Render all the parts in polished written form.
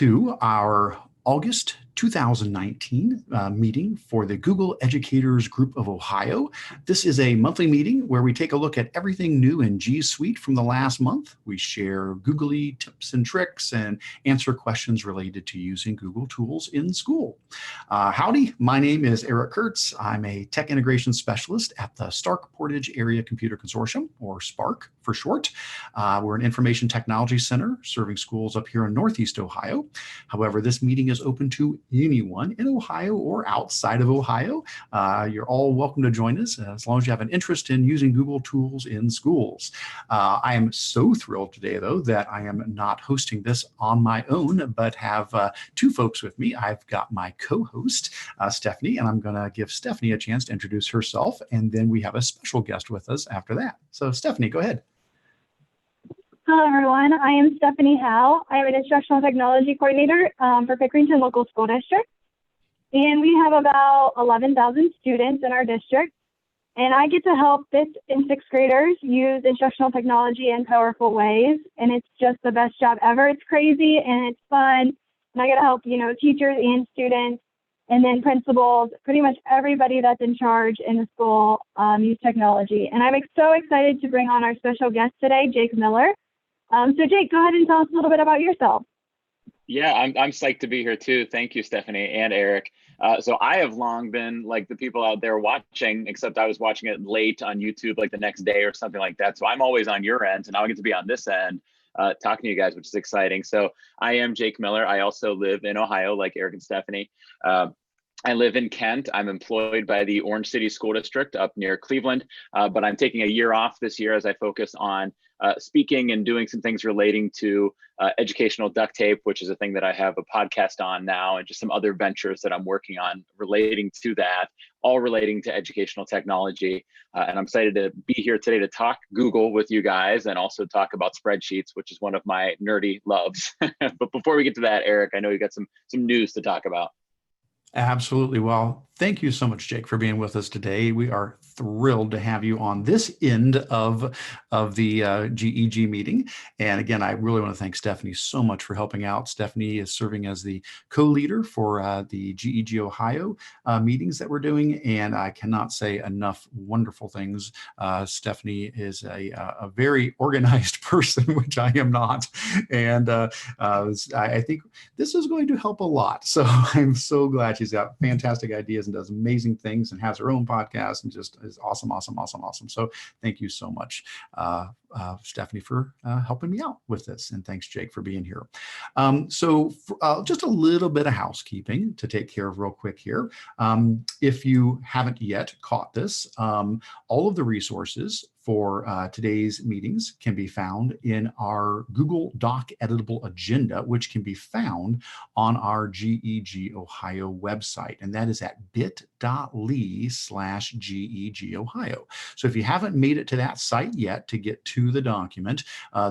to our August 2019 meeting for the Google Educators Group of Ohio. This is a monthly meeting where we take a look at everything new in G Suite from the last month. We share Googly tips and tricks and answer questions related to using Google tools in school. Howdy, my name is Eric Kurtz. I'm a tech integration specialist at the Stark Portage Area Computer Consortium, or SPARC for short. We're an information technology center serving schools up here in Northeast Ohio. However, this meeting is open to anyone in Ohio or outside of Ohio. You're all welcome to join us as long as you have an interest in using Google tools in schools. I am so thrilled today, though, that I am not hosting this on my own, but have two folks with me. I've got my co-host, Stephanie, and I'm going to give Stephanie a chance to introduce herself, and then we have a special guest with us after that. So, Stephanie, go ahead. Hello, everyone. I am Stephanie Howe. I am an instructional technology coordinator for Pickerington Local School District. And we have about 11,000 students in our district. And I get to help 5th and 6th graders use instructional technology in powerful ways. And it's just the best job ever. It's crazy and it's fun. And I get to help, teachers and students and then principals, pretty much everybody that's in charge in the school use technology. And I'm so excited to bring on our special guest today, Jake Miller. So Jake, go ahead and tell us a little bit about yourself. Yeah, I'm psyched to be here too. Thank you, Stephanie and Eric. So I have long been like the people out there watching, except I was watching it late on YouTube like the next day or something like that. So I'm always on your end, and now I get to be on this end talking to you guys, which is exciting. So I am Jake Miller. I also live in Ohio, like Eric and Stephanie. I live in Kent. I'm employed by the Orange City School District up near Cleveland, but I'm taking a year off this year as I focus on speaking and doing some things relating to educational duct tape, which is a thing that I have a podcast on now, and just some other ventures that I'm working on relating to that, all relating to educational technology. And I'm excited to be here today to talk Google with you guys and also talk about spreadsheets, which is one of my nerdy loves. But before we get to that, Eric, I know you got some news to talk about. Absolutely. Well, thank you so much, Jake, for being with us today. We are thrilled to have you on this end of the GEG meeting. And again, I really want to thank Stephanie so much for helping out. Stephanie is serving as the co-leader for the GEG Ohio meetings that we're doing. And I cannot say enough wonderful things. Stephanie is a very organized person, which I am not. And I think this is going to help a lot. So I'm so glad she's got fantastic ideas and does amazing things and has her own podcast and just is awesome. So thank you so much, Stephanie, for helping me out with this. And thanks, Jake, for being here. So just a little bit of housekeeping to take care of real quick here. If you haven't yet caught this, all of the resources for today's meetings can be found in our Google Doc editable agenda, which can be found on our GEG Ohio website. And that is at bit.ly/GEG Ohio. So if you haven't made it to that site yet to get to the document,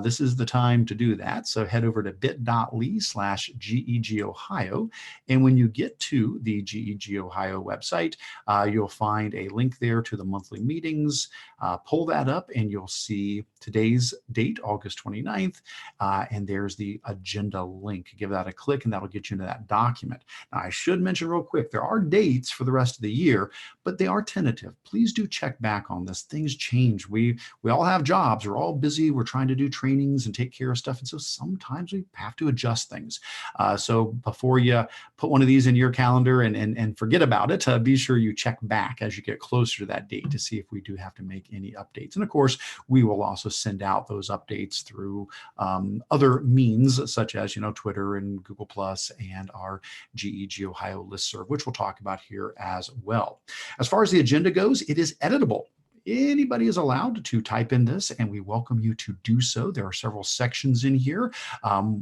this is the time to do that. So head over to bit.ly/GEG Ohio. And when you get to the GEG Ohio website, you'll find a link there to the monthly meetings. Pull that up and you'll see today's date, August 29th, and there's the agenda link. Give that a click and that'll get you into that document. Now, I should mention real quick, there are dates for the rest of the year, but they are tentative. Please do check back on this. Things change. We all have jobs. We're all busy. We're trying to do trainings and take care of stuff. And so sometimes we have to adjust things. So before you put one of these in your calendar and forget about it, be sure you check back as you get closer to that date to see if we do have to make any updates. And of course, we will also send out those updates through other means such as, Twitter and Google Plus and our GEG Ohio listserv, which we'll talk about here as well. As far as the agenda goes, it is editable. Anybody is allowed to type in this, and we welcome you to do so. There are several sections in here.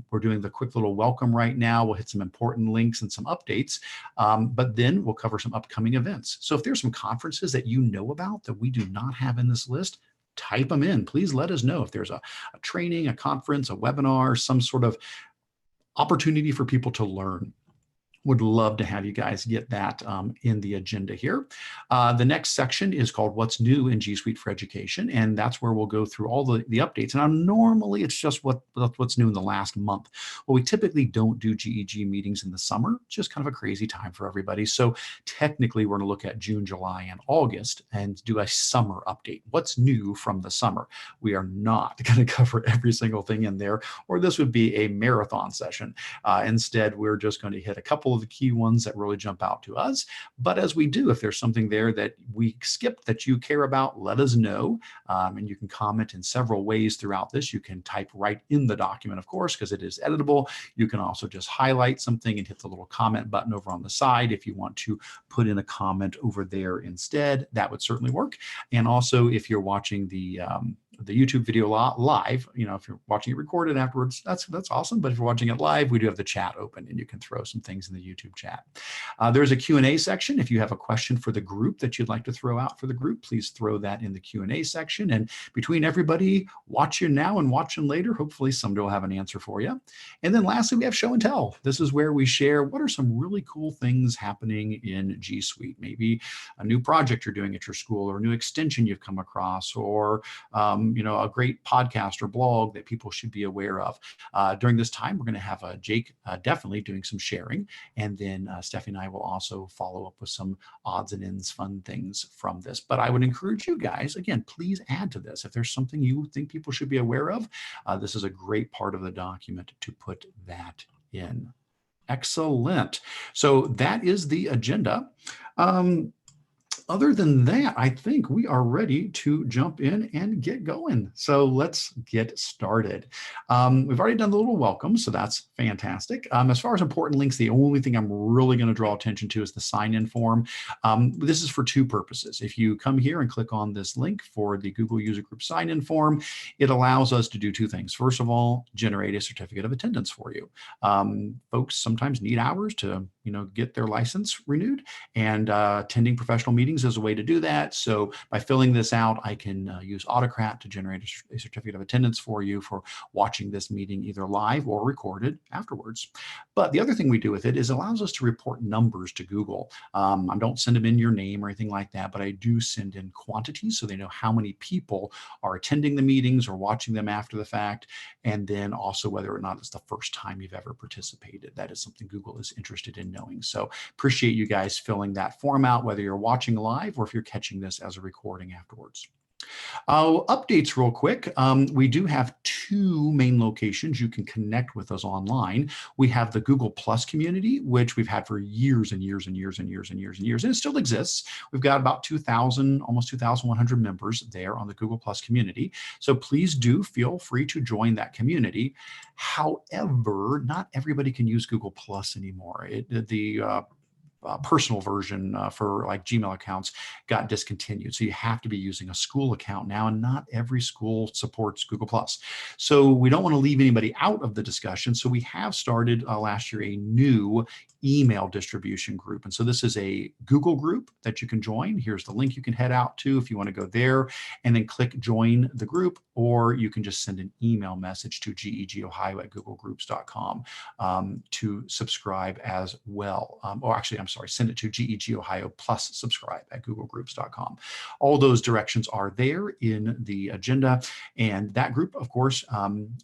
We're doing the quick little welcome right now. We'll hit some important links and some updates, but then we'll cover some upcoming events. So if there's some conferences that you know about that we do not have in this list, type them in. Please let us know if there's a training, a conference, a webinar, some sort of opportunity for people to learn. Would love to have you guys get that in the agenda here. The next section is called What's New in G Suite for Education, and that's where we'll go through all the updates. And normally it's just what's new in the last month. Well, we typically don't do GEG meetings in the summer. It's just kind of a crazy time for everybody. So technically we're going to look at June, July, and August and do a summer update. What's new from the summer? We are not going to cover every single thing in there, or this would be a marathon session. Instead, we're just going to hit a couple of the key ones that really jump out to us. But as we do, if there's something there that we skipped that you care about, let us know. And you can comment in several ways throughout this. You can type right in the document, of course, because it is editable. You can also just highlight something and hit the little comment button over on the side if you want to put in a comment over there instead. That would certainly work. And also, if you're watching the YouTube video live, if you're watching it recorded afterwards, that's awesome. But if you're watching it live, we do have the chat open and you can throw some things in the YouTube chat. There's a Q&A section. If you have a question for the group that you'd like to throw out for the group, please throw that in the Q&A section. And between everybody watching now and watching later, hopefully somebody will have an answer for you. And then lastly, we have show and tell. This is where we share what are some really cool things happening in G Suite. Maybe a new project you're doing at your school, or a new extension you've come across, or a great podcast or blog that people should be aware of. During this time, we're going to have Jake definitely doing some sharing, and then Stephanie and I will also follow up with some odds and ends, fun things from this. But I would encourage you guys, again, please add to this. If there's something you think people should be aware of, this is a great part of the document to put that in. Excellent. So that is the agenda. Other than that, I think we are ready to jump in and get going. So let's get started. We've already done the little welcome, so that's fantastic. As far as important links, the only thing I'm really going to draw attention to is the sign-in form. This is for two purposes. If you come here and click on this link for the Google User Group sign-in form, it allows us to do two things. First of all, generate a certificate of attendance for you. Folks sometimes need hours to get their license renewed, and attending professional meetings is a way to do that. So by filling this out, I can use Autocrat to generate a certificate of attendance for you for watching this meeting either live or recorded afterwards. But the other thing we do with it is it allows us to report numbers to Google. I don't send them in your name or anything like that, but I do send in quantities so they know how many people are attending the meetings or watching them after the fact, and then also whether or not it's the first time you've ever participated. That is something Google is interested in knowing. So appreciate you guys filling that form out, whether you're watching live or if you're catching this as a recording afterwards. Updates real quick. We do have two main locations you can connect with us online. We have the Google Plus community, which we've had for years and years and years and years and years and years, and it still exists. We've got about 2,000, almost 2,100 members there on the Google Plus community. So please do feel free to join that community. However, not everybody can use Google Plus anymore. Personal version for like Gmail accounts got discontinued. So you have to be using a school account now, and not every school supports Google Plus. So we don't want to leave anybody out of the discussion. So we have started last year a new email distribution group. And so this is a Google group that you can join. Here's the link you can head out to if you want to go there and then click join the group, or you can just send an email message to gegohio@googlegroups.com to subscribe as well. Send it to gegohio plus subscribe at googlegroups.com. All those directions are there in the agenda. And that group, of course,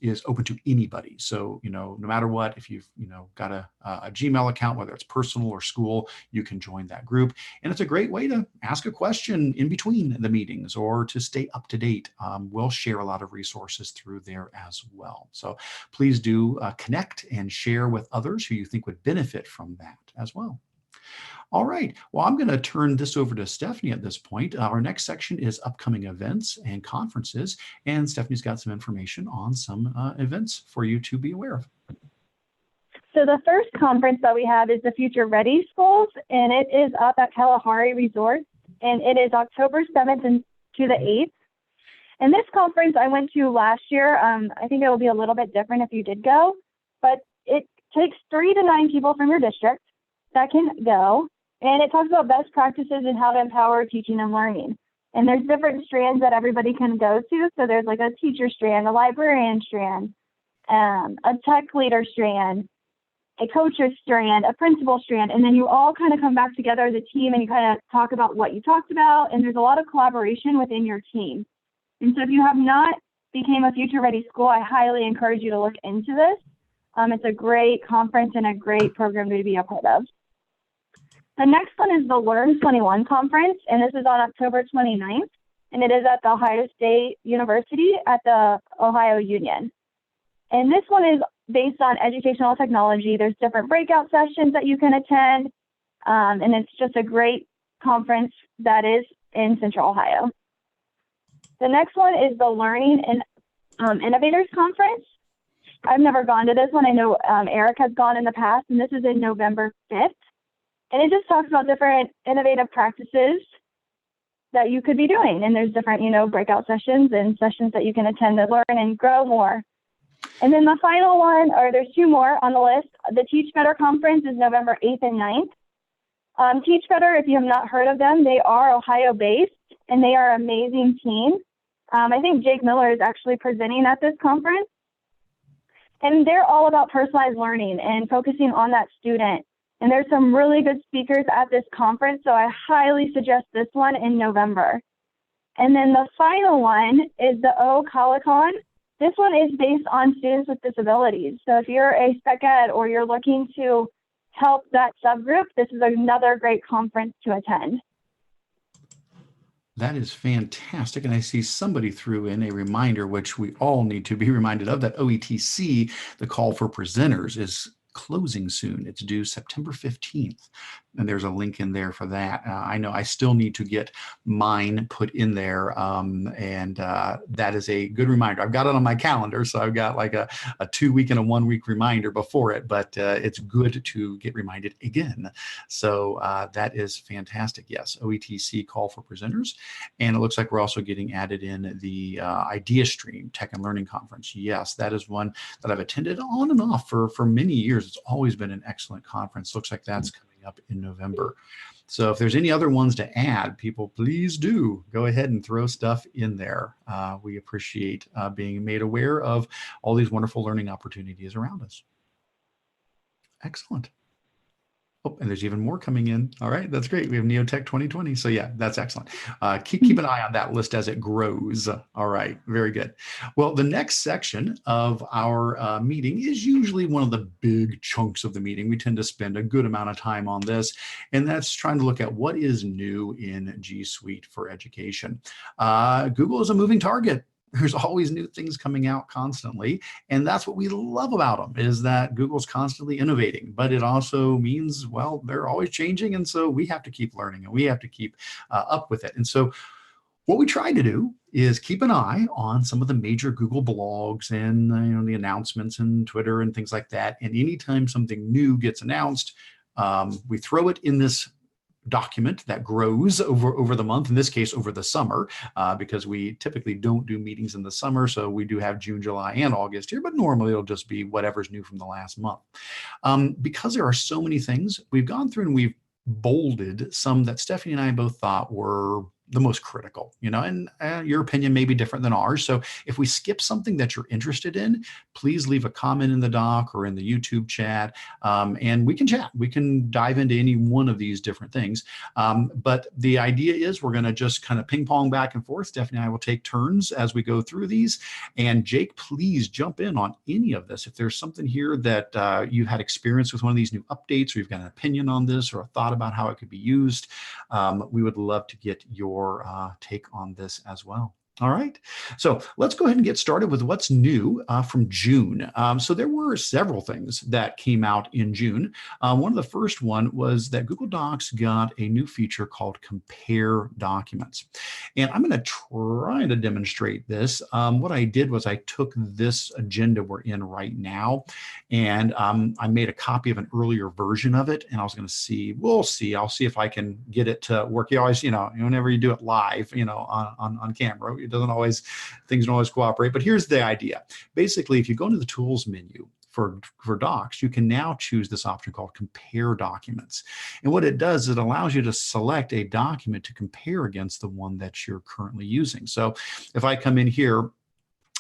is open to anybody. So, no matter what, if you've, got a Gmail account, whether it's personal or school, you can join that group. And it's a great way to ask a question in between the meetings or to stay up to date. We'll share a lot of resources through there as well. So please do connect and share with others who you think would benefit from that as well. All right, well, I'm going to turn this over to Stephanie at this point. Our next section is upcoming events and conferences, and Stephanie's got some information on some events for you to be aware of. So the first conference that we have is the Future Ready Schools, and it is up at Kalahari Resort, and it is October 7th to the 8th. And this conference I went to last year. I think it will be a little bit different if you did go, but it takes 3 to 9 people from your district that can go, and it talks about best practices and how to empower teaching and learning. And there's different strands that everybody can go to. So there's like a teacher strand, a librarian strand, a tech leader strand, a coach's strand, a principal strand, and then you all kind of come back together as a team and you kind of talk about what you talked about, and there's a lot of collaboration within your team. And so if you have not became a Future Ready School, I highly encourage you to look into this. It's a great conference and a great program to be a part of. The next one is the Learn 21 conference, and this is on October 29th, and it is at the Ohio State University at the Ohio Union. And this one is based on educational technology. There's different breakout sessions that you can attend, and it's just a great conference that is in Central Ohio. The next one is the Learning and Innovators Conference. I've never gone to this one. I know Eric has gone in the past, and this is in November 5th. And it just talks about different innovative practices that you could be doing. And there's different, breakout sessions and sessions that you can attend to learn and grow more. And then the final one, or there's two more on the list, the Teach Better Conference is November 8th and 9th. Teach Better, if you have not heard of them, they are Ohio-based, and they are an amazing team. I think Jake Miller is actually presenting at this conference. And they're all about personalized learning and focusing on that student. And there's some really good speakers at this conference, so I highly suggest this one in November. And then the final one is the OCALICON. This one is based on students with disabilities. So if you're a spec ed or you're looking to help that subgroup, this is another great conference to attend. That is fantastic. And I see somebody threw in a reminder, which we all need to be reminded of, that OETC, the call for presenters, is closing soon. It's due September 15th. And there's a link in there for that. I know I still need to get mine put in there. That is a good reminder. I've got it on my calendar. So I've got like a 2-week and a 1-week reminder before it, but it's good to get reminded again. So that is fantastic. Yes, OETC call for presenters. And it looks like we're also getting added in the Idea Stream Tech and Learning Conference. Yes, that is one that I've attended on and off for many years. It's always been an excellent conference. Looks like that's coming up in November. So if there's any other ones to add, people, please do go ahead and throw stuff in there. We appreciate being made aware of all these wonderful learning opportunities around us. Excellent. Oh, and there's even more coming in. All right, that's great. We have Neotech 2020. So yeah, that's excellent. Keep an eye on that list as it grows. All right, very good. Well, the next section of our meeting is usually one of the big chunks of the meeting. We tend to spend a good amount of time on this, and that's trying to look at what is new in G Suite for education. Google is a moving target. There's always new things coming out constantly. And that's what we love about them, is that Google's constantly innovating, but it also means, well, they're always changing. And so we have to keep learning and we have to keep up with it. And so what we try to do is keep an eye on some of the major Google blogs and the announcements and Twitter and things like that. And anytime something new gets announced, we throw it in this document that grows over the month, in this case over the summer, because we typically don't do meetings in the summer. So we do have June, July, and August here, but normally it'll just be whatever's new from the last month. Because there are so many things, we've gone through and we've bolded some that Stephanie and I both thought were the most critical, and your opinion may be different than ours. So if we skip something that you're interested in, please leave a comment in the doc or in the YouTube chat, and we can chat. We can dive into any one of these different things. But the idea is we're going to just kind of ping pong back and forth. Stephanie and I will take turns as we go through these. And Jake, please jump in on any of this. If there's something here that you've had experience with one of these new updates, or you've got an opinion on this or a thought about how it could be used, we would love to get your take on this as well. All right, so let's go ahead and get started with what's new from June. So there were several things that came out in June. One of the first one was that Google Docs got a new feature called Compare Documents. And I'm going to try to demonstrate this. What I did was I took this agenda we're in right now, and I made a copy of an earlier version of it, and I was going to see, I'll see if I can get it to work. You always, whenever you do it live, on camera, things don't always cooperate, but here's the idea. Basically, if you go into the tools menu for docs, you can now choose this option called Compare Documents. And what it does, it allows you to select a document to compare against the one that you're currently using. So if I come in here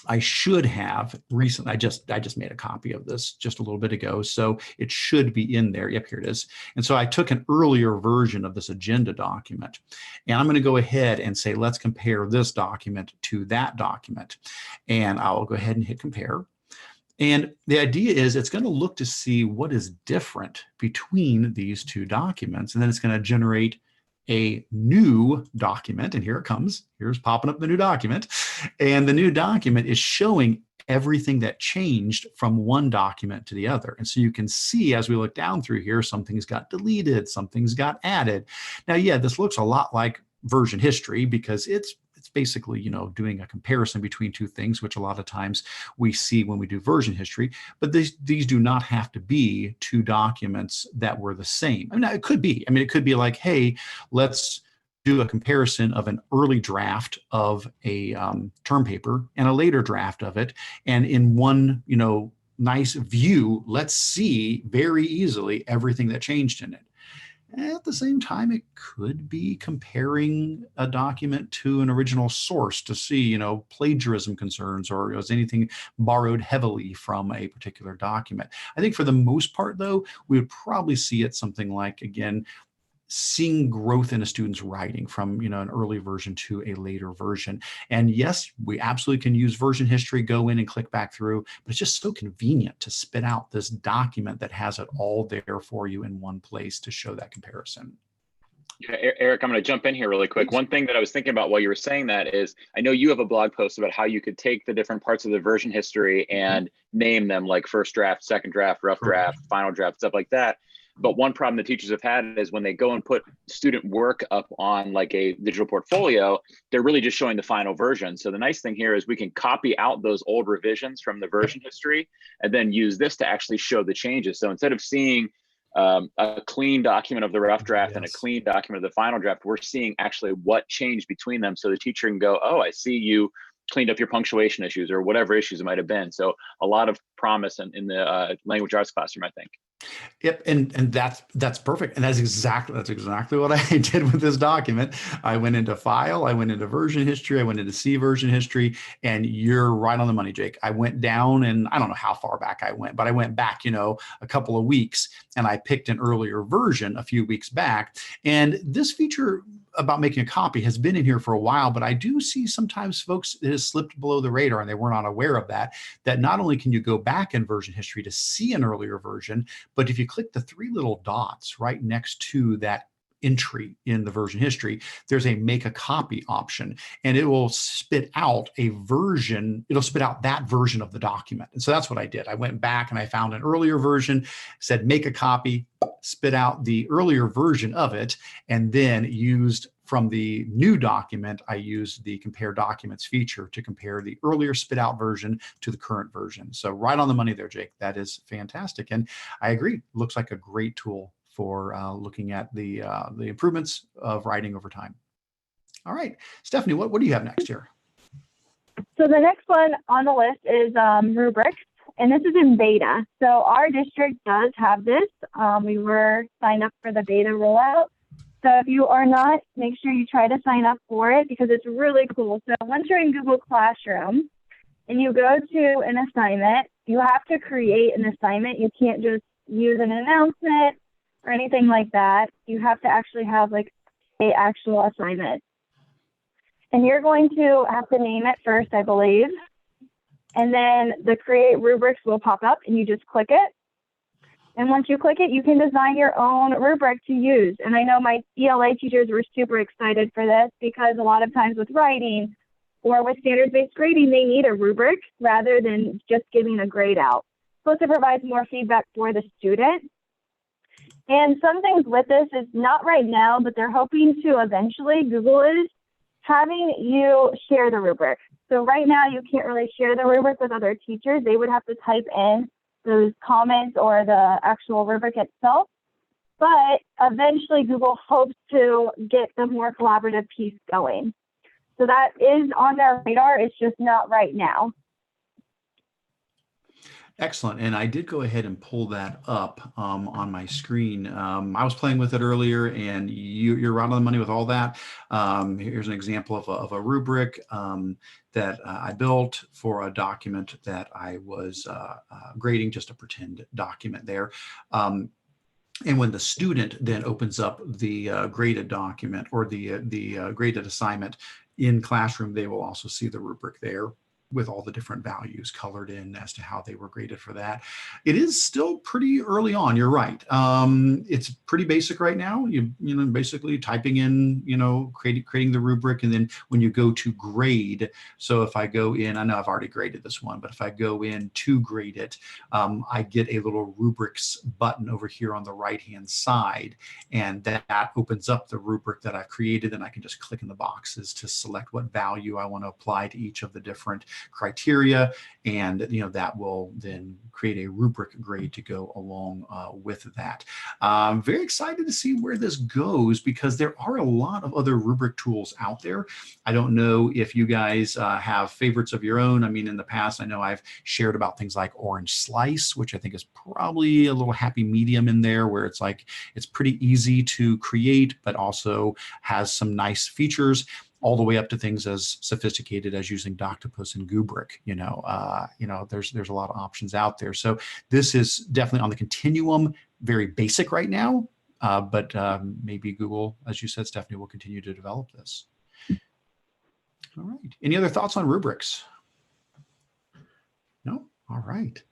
I should have recently, I just made a copy of this just a little bit ago, so it should be in there. Yep, here it is. And so I took an earlier version of this agenda document, and I'm going to go ahead and say, let's compare this document to that document. And I'll go ahead and hit compare. And the idea is it's going to look to see what is different between these two documents, and then it's going to generate a new document. And here it comes. Here's popping up the new document. And the new document is showing everything that changed from one document to the other. And so you can see as we look down through here, some things got deleted, some things got added. Now, yeah, this looks a lot like version history because it's basically, you know, doing a comparison between two things, which a lot of times we see when we do version history, but these do not have to be two documents that were the same. I mean, it could be. I mean, it could be like, hey, let's do a comparison of an early draft of a term paper and a later draft of it. And in one, you know, nice view, let's see very easily everything that changed in it. At the same time, it could be comparing a document to an original source to see, you know, plagiarism concerns or was anything borrowed heavily from a particular document. I think for the most part, though, we would probably see it something like, again, seeing growth in a student's writing from, you know, an early version to a later version. And yes, we absolutely can use version history, go in and click back through, but it's just so convenient to spit out this document that has it all there for you in one place to show that comparison. Yeah, Eric, I'm going to jump in here really quick. One thing that I was thinking about while you were saying that is, I know you have a blog post about how you could take the different parts of the version history and name them like first draft, second draft, rough draft, final draft, stuff like that. But one problem the teachers have had is when they go and put student work up on like a digital portfolio, they're really just showing the final version. So the nice thing here is we can copy out those old revisions from the version history and then use this to actually show the changes. So instead of seeing a clean document of the rough draft and a clean document of the final draft, we're seeing actually what changed between them. So the teacher can go, oh, I see you cleaned up your punctuation issues or whatever issues it might have been. So a lot of promise in the language arts classroom, I think. Yep, and that's perfect, and that's exactly what I did with this document. I went into File, I went into Version History, I went into See Version History, and you're right on the money, Jake. I went down, and I don't know how far back I went, but I went back, you know, a couple of weeks, and I picked an earlier version a few weeks back. And this feature about making a copy has been in here for a while, but I do see sometimes folks it has slipped below the radar and they were not aware of that not only can you go back in version history to see an earlier version, but if you click the three little dots right next to that entry in the version history, there's a make a copy option, and it will spit out a version. It'll spit out that version of the document. And so that's what I did. I went back and I found an earlier version, said make a copy, spit out the earlier version of it, and then used from the new document, I used the compare documents feature to compare the earlier spit out version to the current version. So right on the money there, Jake. That is fantastic. And I agree, looks like a great tool for looking at the improvements of writing over time. All right, Stephanie, what do you have next here? So the next one on the list is Rubrics, and this is in beta. So our district does have this. We were signed up for the beta rollout. So if you are not, make sure you try to sign up for it because it's really cool. So once you're in Google Classroom and you go to an assignment, you have to create an assignment. You can't just use an announcement or anything like that. You have to actually have like an actual assignment. And you're going to have to name it first, I believe. And then the Create Rubrics will pop up and you just click it. And once you click it, you can design your own rubric to use. And I know my ELA teachers were super excited for this because a lot of times with writing or with standards-based grading, they need a rubric rather than just giving a grade out. Plus, it provides more feedback for the student. And some things with this is not right now, but they're hoping to eventually, Google is having you share the rubric. So right now, you can't really share the rubric with other teachers. They would have to type in those comments or the actual rubric itself. But eventually, Google hopes to get the more collaborative piece going. So that is on their radar. It's just not right now. Excellent. And I did go ahead and pull that up on my screen. I was playing with it earlier, and you're right on the money with all that. Here's an example of a rubric that I built for a document that I was grading, just a pretend document there. And when the student then opens up the graded document or the graded assignment in Classroom, they will also see the rubric there with all the different values colored in as to how they were graded for that. It is still pretty early on. You're right. It's pretty basic right now. You know, basically typing in, you know, creating the rubric, and then when you go to grade. So if I go in, I know I've already graded this one, but if I go in to grade it, I get a little rubrics button over here on the right-hand side, and that opens up the rubric that I've created, and I can just click in the boxes to select what value I want to apply to each of the different criteria, and you know that will then create a rubric grade to go along with that. I'm very excited to see where this goes, because there are a lot of other rubric tools out there. I don't know if you guys have favorites of your own. I mean, in the past, I know I've shared about things like Orange Slice, which I think is probably a little happy medium in there, where it's like it's pretty easy to create, but also has some nice features, all the way up to things as sophisticated as using Doctopus and Gubrick. You know, there's a lot of options out there. So this is definitely on the continuum, very basic right now, but maybe Google, as you said, Stephanie, will continue to develop this. All right. Any other thoughts on rubrics? No? All right.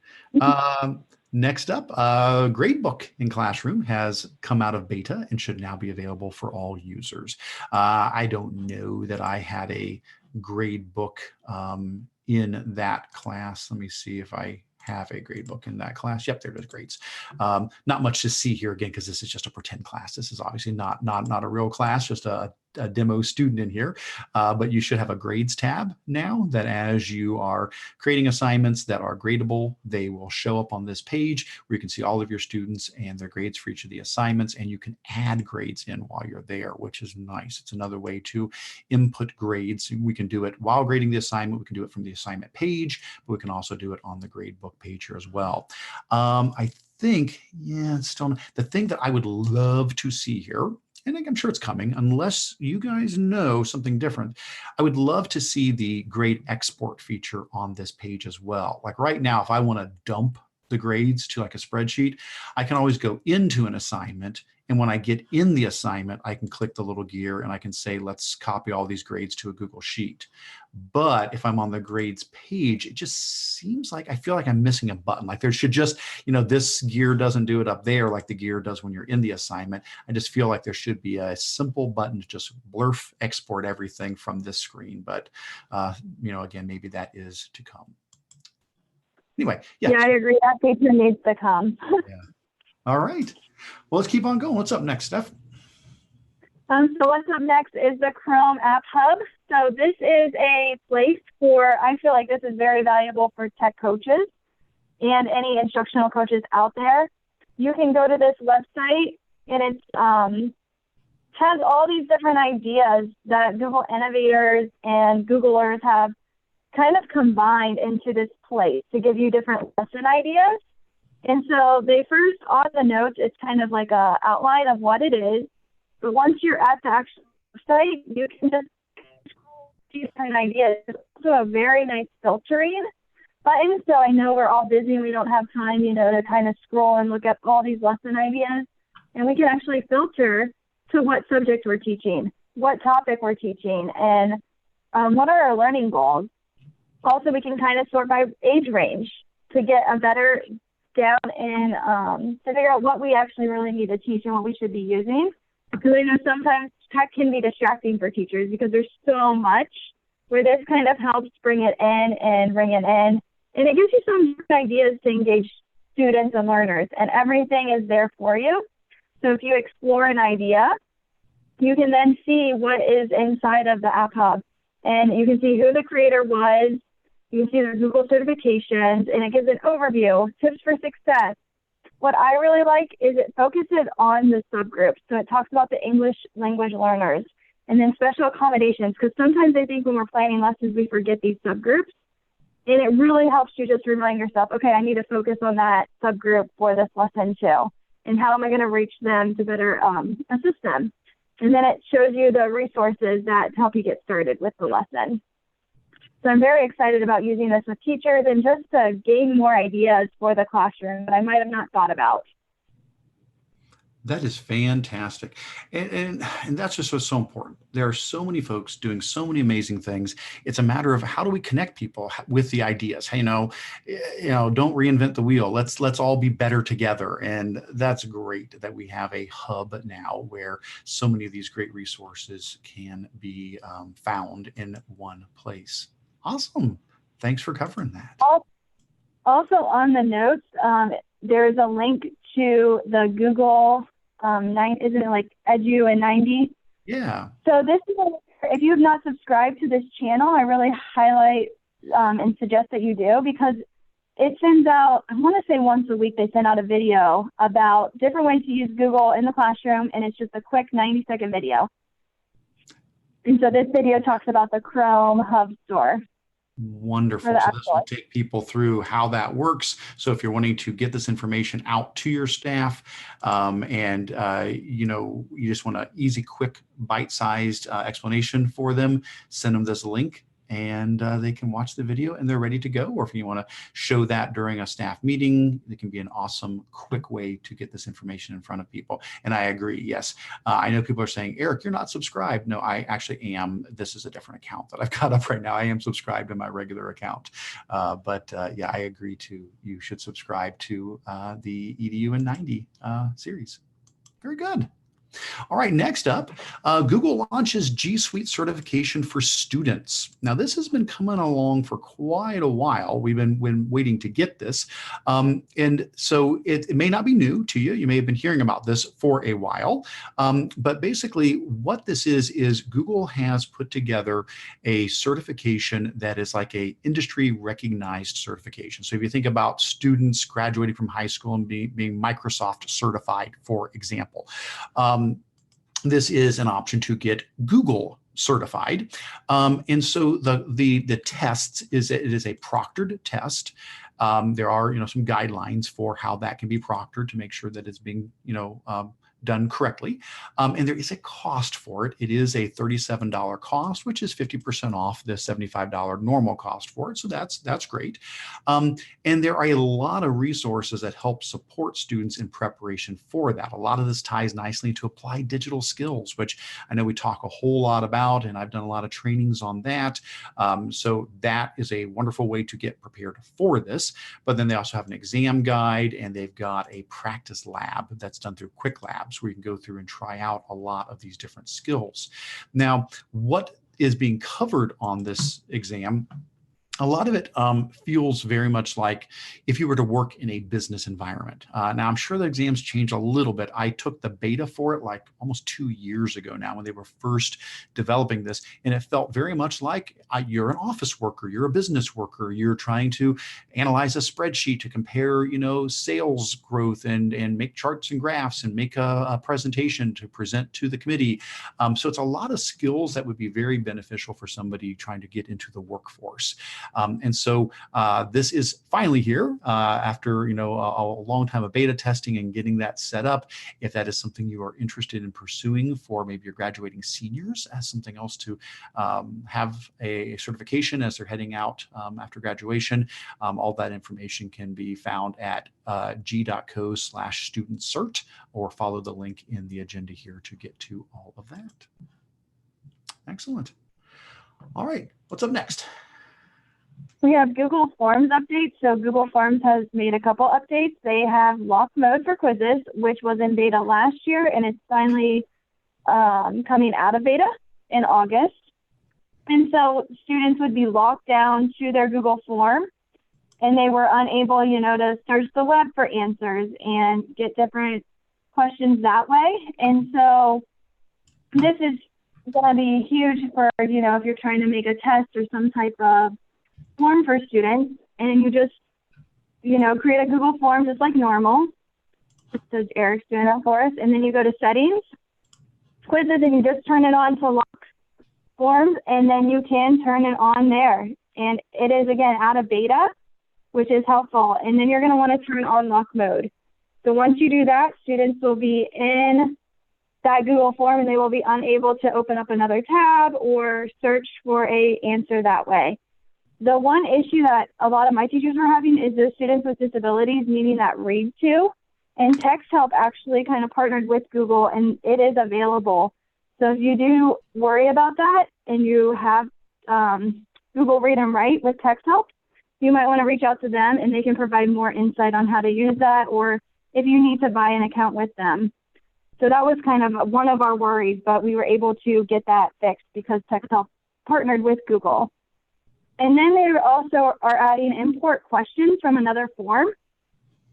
Next up, Gradebook in Classroom has come out of beta and should now be available for all users. I don't know that I had a Gradebook in that class. Let me see if I have a Gradebook in that class. Yep, there it is, grades. Not much to see here again, because this is just a pretend class. This is obviously not a real class, just a demo student in here, but you should have a grades tab now, that as you are creating assignments that are gradable, they will show up on this page where you can see all of your students and their grades for each of the assignments, and you can add grades in while you're there, which is nice. It's another way to input grades. We can do it while grading the assignment. We can do it from the assignment page, but we can also do it on the gradebook page here as well. I think, yeah, it's still the thing that I would love to see here, and I'm sure it's coming, unless you guys know something different. I would love to see the grade export feature on this page as well. Like right now, if I want to dump the grades to like a spreadsheet, I can always go into an assignment, and when I get in the assignment, I can click the little gear and I can say, let's copy all these grades to a Google Sheet. But if I'm on the grades page, it just seems like I feel like I'm missing a button. Like there should just, you know, this gear doesn't do it up there like the gear does when you're in the assignment. I just feel like there should be a simple button to just blurf export everything from this screen. But, you know, again, maybe that is to come. Anyway, yeah, I agree. That feature needs to come. Yeah. All right. Well, let's keep on going. What's up next, Steph? So what's up next is the Chrome App Hub. So this is a place for, I feel like this is very valuable for tech coaches and any instructional coaches out there. You can go to this website, and it has all these different ideas that Google innovators and Googlers have kind of combined into this place to give you different lesson ideas. And so they first, on the notes, it's kind of like a outline of what it is. But once you're at the actual site, you can just see different ideas. It's also a very nice filtering button. So I know we're all busy and we don't have time, you know, to kind of scroll and look at all these lesson ideas. And we can actually filter to what subject we're teaching, what topic we're teaching, and what are our learning goals. Also, we can kind of sort by age range to get a better down in to figure out what we actually really need to teach and what we should be using. Because I know sometimes tech can be distracting for teachers because there's so much, where this kind of helps bring it in and bring it in. And it gives you some ideas to engage students and learners, and everything is there for you. So if you explore an idea, you can then see what is inside of the App Hub. And you can see who the creator was. You can see their Google certifications, and it gives an overview, tips for success. What I really like is it focuses on the subgroups. So it talks about the English language learners, and then special accommodations, because sometimes I think when we're planning lessons, we forget these subgroups. And it really helps you just remind yourself, okay, I need to focus on that subgroup for this lesson too. And how am I going to reach them to better assist them? And then it shows you the resources that help you get started with the lesson. So I'm very excited about using this with teachers and just to gain more ideas for the classroom that I might have not thought about. That is fantastic. And that's just what's so important. There are so many folks doing so many amazing things. It's a matter of how do we connect people with the ideas? Hey, don't reinvent the wheel. Let's all be better together. And that's great that we have a hub now where so many of these great resources can be found in one place. Awesome. Thanks for covering that. Also on the notes, there's a link to the Google, isn't it like Edu and 90? Yeah. So this is, if you have not subscribed to this channel, I really highlight and suggest that you do, because it sends out, I want to say once a week, they send out a video about different ways to use Google in the classroom, and it's just a quick 90-second video. And so this video talks about the Chrome Hub store. Wonderful. So this will take people through how that works. So if you're wanting to get this information out to your staff, you just want an easy, quick, bite-sized explanation for them, send them this link, and they can watch the video and they're ready to go. Or if you want to show that during a staff meeting, it can be an awesome, quick way to get this information in front of people. And I agree, yes. I know people are saying, Eric, you're not subscribed. No, I actually am. This is a different account that I've got up right now. I am subscribed to my regular account. Yeah, I agree you should subscribe to the EDU and 90 series. Very good. All right, next up, Google launches G Suite certification for students. Now, this has been coming along for quite a while. We've been waiting to get this. And so it may not be new to you. You may have been hearing about this for a while. But basically what this is Google has put together a certification that is like a industry recognized certification. So if you think about students graduating from high school and being Microsoft certified, for example, this is an option to get Google certified. And so the test it is a proctored test. There are some guidelines for how that can be proctored to make sure that it's being done correctly. And there is a cost for it. It is a $37 cost, which is 50% off the $75 normal cost for it. So that's great. And there are a lot of resources that help support students in preparation for that. A lot of this ties nicely to applied digital skills, which I know we talk a whole lot about, and I've done a lot of trainings on that. So that is a wonderful way to get prepared for this. But then they also have an exam guide, and they've got a practice lab that's done through Quick Labs, where you can go through and try out a lot of these different skills. Now, what is being covered on this exam? A lot of it feels very much like if you were to work in a business environment. Now, I'm sure the exams changed a little bit. I took the beta for it like almost 2 years ago now when they were first developing this, and it felt very much like you're an office worker, you're a business worker, you're trying to analyze a spreadsheet to compare, sales growth and make charts and graphs and make a presentation to present to the committee. So it's a lot of skills that would be very beneficial for somebody trying to get into the workforce. And so this is finally here after a long time of beta testing and getting that set up. If that is something you are interested in pursuing for maybe your graduating seniors as something else to have a certification as they're heading out after graduation, all that information can be found at g.co/student-cert, or follow the link in the agenda here to get to all of that. Excellent. All right, what's up next? We have Google Forms updates. So Google Forms has made a couple updates. They have lock mode for quizzes, which was in beta last year, and it's finally coming out of beta in August. And so students would be locked down to their Google form, and they were unable, to search the web for answers and get different questions that way. And so this is going to be huge for, if you're trying to make a test or some type of form for students, and you just, create a Google form just like normal. So Eric's doing that for us. And then you go to settings, quizzes, and you just turn it on to lock forms, and then you can turn it on there. And it is, again, out of beta, which is helpful. And then you're going to want to turn on lock mode. So once you do that, students will be in that Google form and they will be unable to open up another tab or search for a answer that way. The one issue that a lot of my teachers are having is the students with disabilities needing that read to. And Text Help actually kind of partnered with Google, and it is available. So if you do worry about that and you have Google Read and Write with Text Help, you might want to reach out to them and they can provide more insight on how to use that, or if you need to buy an account with them. So that was kind of one of our worries, but we were able to get that fixed because Text Help partnered with Google. And then they also are adding import questions from another form.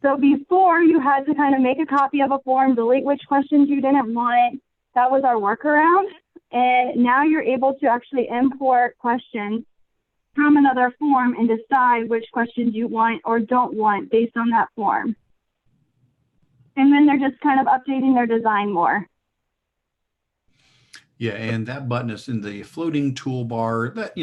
So before, you had to kind of make a copy of a form, delete which questions you didn't want. That was our workaround. And now you're able to actually import questions from another form and decide which questions you want or don't want based on that form. And then they're just kind of updating their design more. Yeah, and that button is in the floating toolbar that,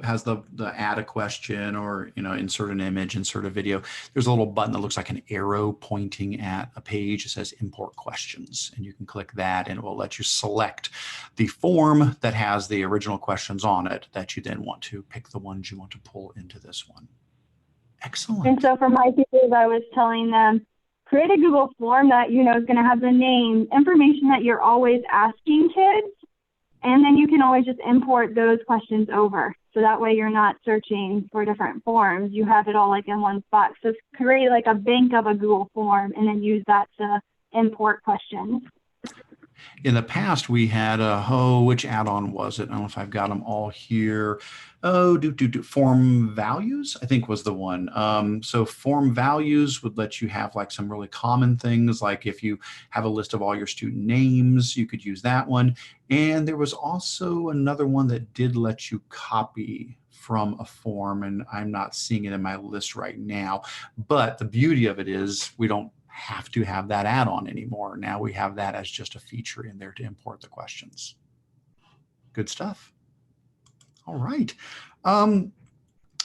has the add a question or, insert an image, insert a video. There's a little button that looks like an arrow pointing at a page. It says import questions, and you can click that and it will let you select the form that has the original questions on it that you then want to pick the ones you want to pull into this one. Excellent. And so for my teachers, I was telling them, create a Google form that, is going to have the name, information that you're always asking kids. And then you can always just import those questions over. So that way you're not searching for different forms. You have it all like in one spot. So create like a bank of a Google form and then use that to import questions. In the past, we had which add-on was it? I don't know if I've got them all here. Form values, I think was the one. So form values would let you have like some really common things, like if you have a list of all your student names, you could use that one. And there was also another one that did let you copy from a form, and I'm not seeing it in my list right now. But the beauty of it is we don't have to have that add-on anymore. Now we have that as just a feature in there to import the questions. Good stuff. All right.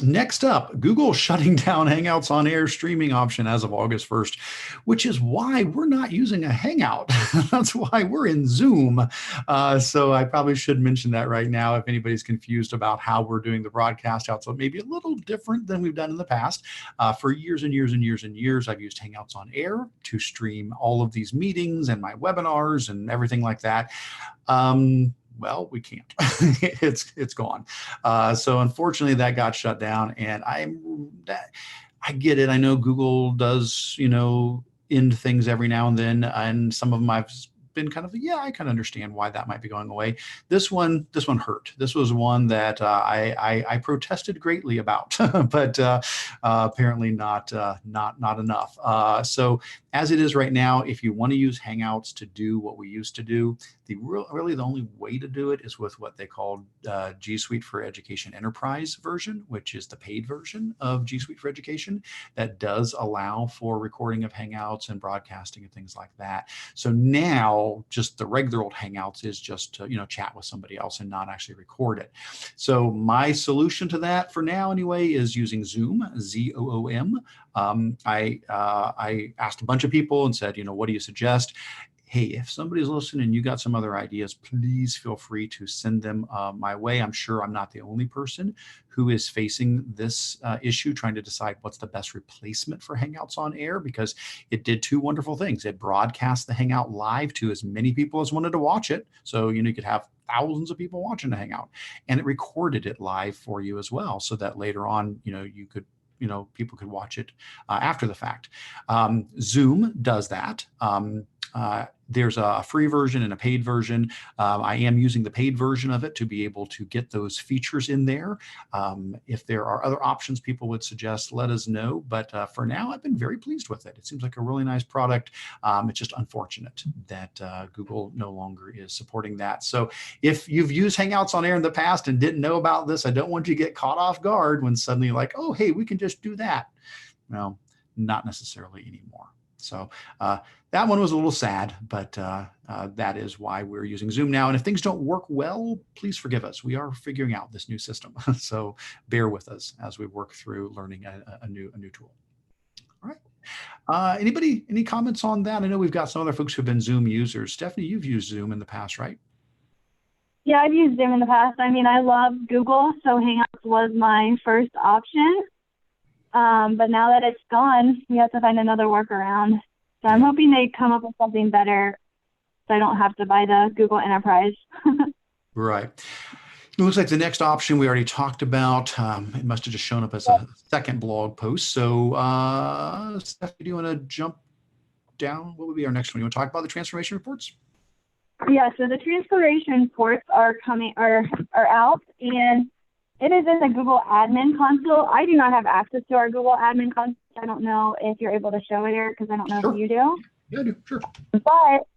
Next up, Google shutting down Hangouts on Air streaming option as of August 1st, which is why we're not using a Hangout. That's why we're in Zoom. So I probably should mention that right now if anybody's confused about how we're doing the broadcast out. So it may be a little different than we've done in the past. For years and years and years and years, I've used Hangouts on Air to stream all of these meetings and my webinars and everything like that. Well, we can't. It's gone. So unfortunately, that got shut down. And I get it. I know Google does, end things every now and then, and some of them I've been kind of, I can understand why that might be going away. This one hurt. This was one that I protested greatly about, but apparently not enough. So as it is right now, if you want to use Hangouts to do what we used to do, really the only way to do it is with what they call G Suite for Education Enterprise version, which is the paid version of G Suite for Education that does allow for recording of Hangouts and broadcasting and things like that. So now just the regular old Hangouts is just to, chat with somebody else and not actually record it. So my solution to that for now anyway is using Zoom, Z-O-O-M. I asked a bunch of people and said, what do you suggest? Hey, if somebody's listening and you got some other ideas, please feel free to send them my way. I'm sure I'm not the only person who is facing this issue, trying to decide what's the best replacement for Hangouts on Air, because it did two wonderful things. It broadcast the Hangout live to as many people as wanted to watch it. So, you could have thousands of people watching the Hangout, and it recorded it live for you as well, so that later on, you could people could watch it after the fact. Zoom does that. There's a free version and a paid version. I am using the paid version of it to be able to get those features in there. If there are other options people would suggest, let us know. But for now, I've been very pleased with it. It seems like a really nice product. It's just unfortunate that Google no longer is supporting that. So if you've used Hangouts on Air in the past and didn't know about this, I don't want you to get caught off guard when suddenly you're like, oh, hey, we can just do that. No, not necessarily anymore. So that one was a little sad, but that is why we're using Zoom now. And if things don't work well, please forgive us. We are figuring out this new system. So bear with us as we work through learning a new tool. All right. Anybody, any comments on that? I know we've got some other folks who've been Zoom users. Stephanie, you've used Zoom in the past, right? Yeah, I've used Zoom in the past. I mean, I love Google, so Hangouts was my first option. But now that it's gone, we have to find another workaround. So I'm hoping they come up with something better so I don't have to buy the Google Enterprise. Right. It looks like the next option we already talked about. It must have just shown up as a second blog post. So Stephanie, do you want to jump down? What would be our next one? You want to talk about the transformation reports? Yeah, so the transformation reports are out, and it is in the Google Admin Console. I do not have access to our Google Admin Console. I don't know if you're able to show it here because I don't know if you do. Yeah, I do. Sure. But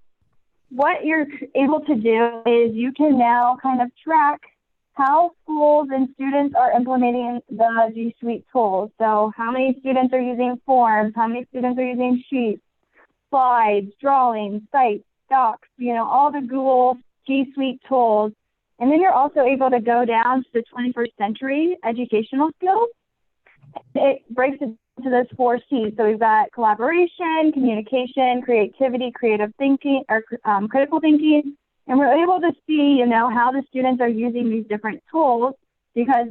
what you're able to do is you can now kind of track how schools and students are implementing the G Suite tools. So how many students are using forms, how many students are using sheets, slides, drawings, sites, docs, all the Google G Suite tools. And then you're also able to go down to the 21st century educational skills. It breaks it into those 4 C's. So we've got collaboration, communication, creativity, creative thinking, or critical thinking. And we're able to see, how the students are using these different tools, because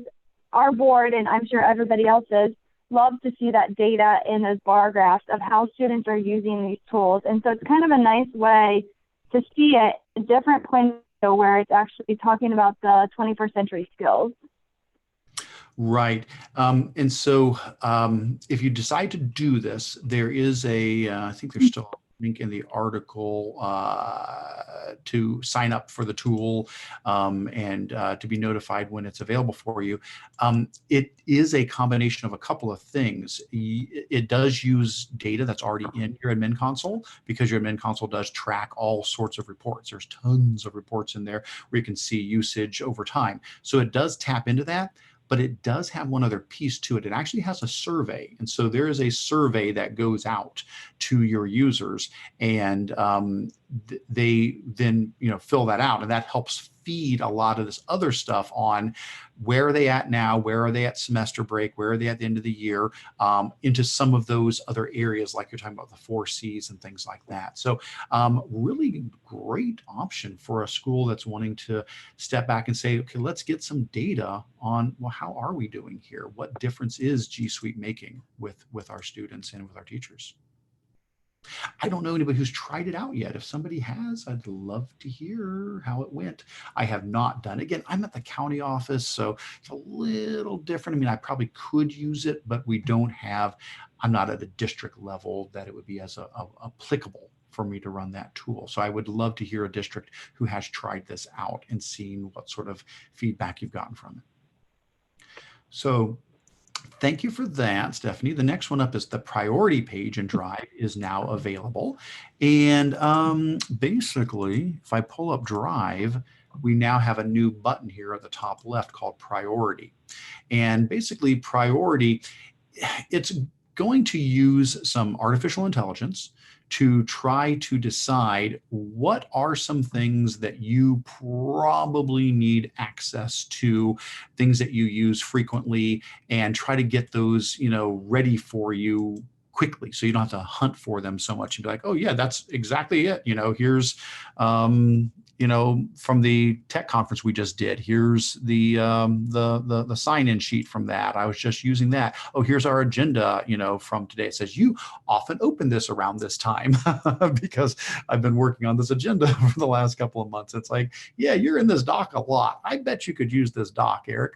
our board, and I'm sure everybody else's, love to see that data in those bar graphs of how students are using these tools. And so it's kind of a nice way to see it, a different point where it's actually talking about the 21st century skills. Right. And so if you decide to do this, there is I think there's still a link in the article to sign up for the tool and to be notified when it's available for you. It is a combination of a couple of things. It does use data that's already in your admin console, because your admin console does track all sorts of reports. There's tons of reports in there where you can see usage over time. So it does tap into that. But it does have one other piece to it. It actually has a survey. And so there is a survey that goes out to your users, and they then fill that out, and that helps feed a lot of this other stuff on where are they at now, where are they at semester break, where are they at the end of the year, into some of those other areas like you're talking about, the 4 C's and things like that. So really great option for a school that's wanting to step back and say, okay, let's get some data on, well, how are we doing here? What difference is G Suite making with our students and with our teachers? I don't know anybody who's tried it out yet. If somebody has, I'd love to hear how it went. I have not done it. Again, I'm at the county office, so it's a little different. I mean, I probably could use it, but I'm not at a district level that it would be as applicable for me to run that tool. So I would love to hear a district who has tried this out and seen what sort of feedback you've gotten from it. So thank you for that, Stephanie. The next one up is the priority page in Drive is now available. And basically, if I pull up Drive, we now have a new button here at the top left called Priority. And basically, Priority, it's going to use some artificial intelligence to try to decide what are some things that you probably need access to, things that you use frequently, and try to get those, ready for you quickly, so you don't have to hunt for them so much and be like, oh yeah, that's exactly it. Here's, from the tech conference we just did, here's the sign-in sheet from that. I was just using that. Oh, here's our agenda, from today. It says you often open this around this time because I've been working on this agenda for the last couple of months. It's like, yeah, you're in this doc a lot. I bet you could use this doc, Eric.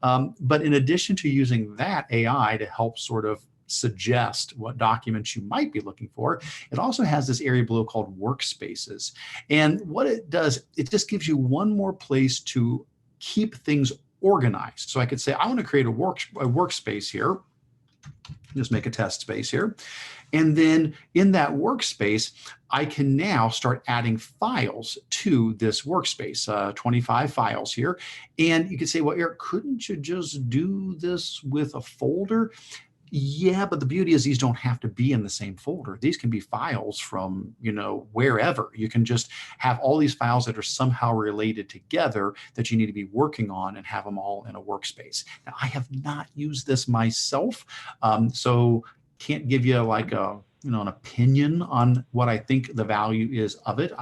But in addition to using that AI to help sort of suggest what documents you might be looking for, it also has this area below called workspaces. And what it does, it just gives you one more place to keep things organized. So I could say, I want to create a workspace here. Just make a test space here. And then in that workspace, I can now start adding files to this workspace, 25 files here. And you could say, well, Eric, couldn't you just do this with a folder? Yeah, but the beauty is these don't have to be in the same folder. These can be files from, wherever. You can just have all these files that are somehow related together that you need to be working on and have them all in a workspace. Now, I have not used this myself, so can't give you like an opinion on what I think the value is of it.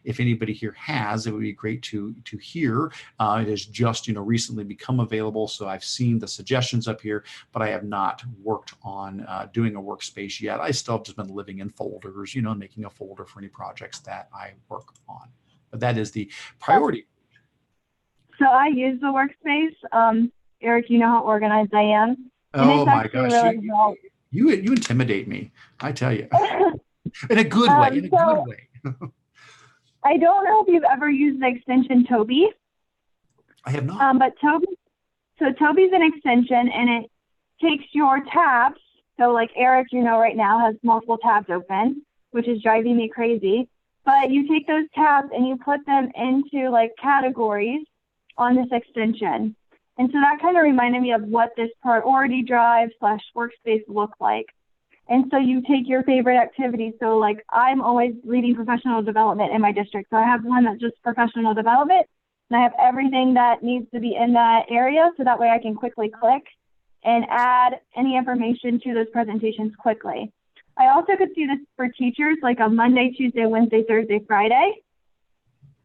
If anybody here has, it would be great to hear. It has just recently become available, so I've seen the suggestions up here, but I have not worked on doing a workspace yet. I still have just been living in folders, making a folder for any projects that I work on. But that is the priority. So I use the workspace. Eric, you know how organized I am. And Oh it's my actually gosh, really helped. you intimidate me, I tell you, in a good way. In a good way. I don't know if you've ever used the extension Toby. I have not. But Toby's an extension, and it takes your tabs. So like Eric, right now has multiple tabs open, which is driving me crazy. But you take those tabs and you put them into like categories on this extension. And so that kind of reminded me of what this priority drive / workspace looked like. And so you take your favorite activities. So like I'm always leading professional development in my district. So I have one that's just professional development, and I have everything that needs to be in that area. So that way I can quickly click and add any information to those presentations quickly. I also could see this for teachers, like a Monday, Tuesday, Wednesday, Thursday, Friday.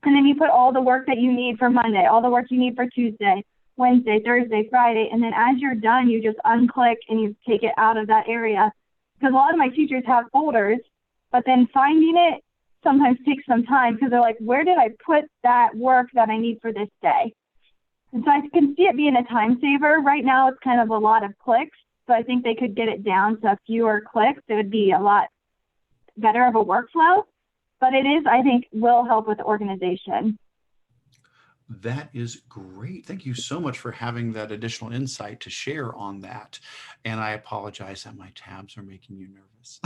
And then you put all the work that you need for Monday, all the work you need for Tuesday, Wednesday, Thursday, Friday. And then as you're done, you just unclick and you take it out of that area. Because a lot of my teachers have folders, but then finding it sometimes takes some time because they're like, where did I put that work that I need for this day? And so I can see it being a time saver. Right now, it's kind of a lot of clicks. So I think they could get it down to fewer clicks. It would be a lot better of a workflow. But it is, I think, will help with organization. That is great. Thank you so much for having that additional insight to share on that. And I apologize that my tabs are making you nervous.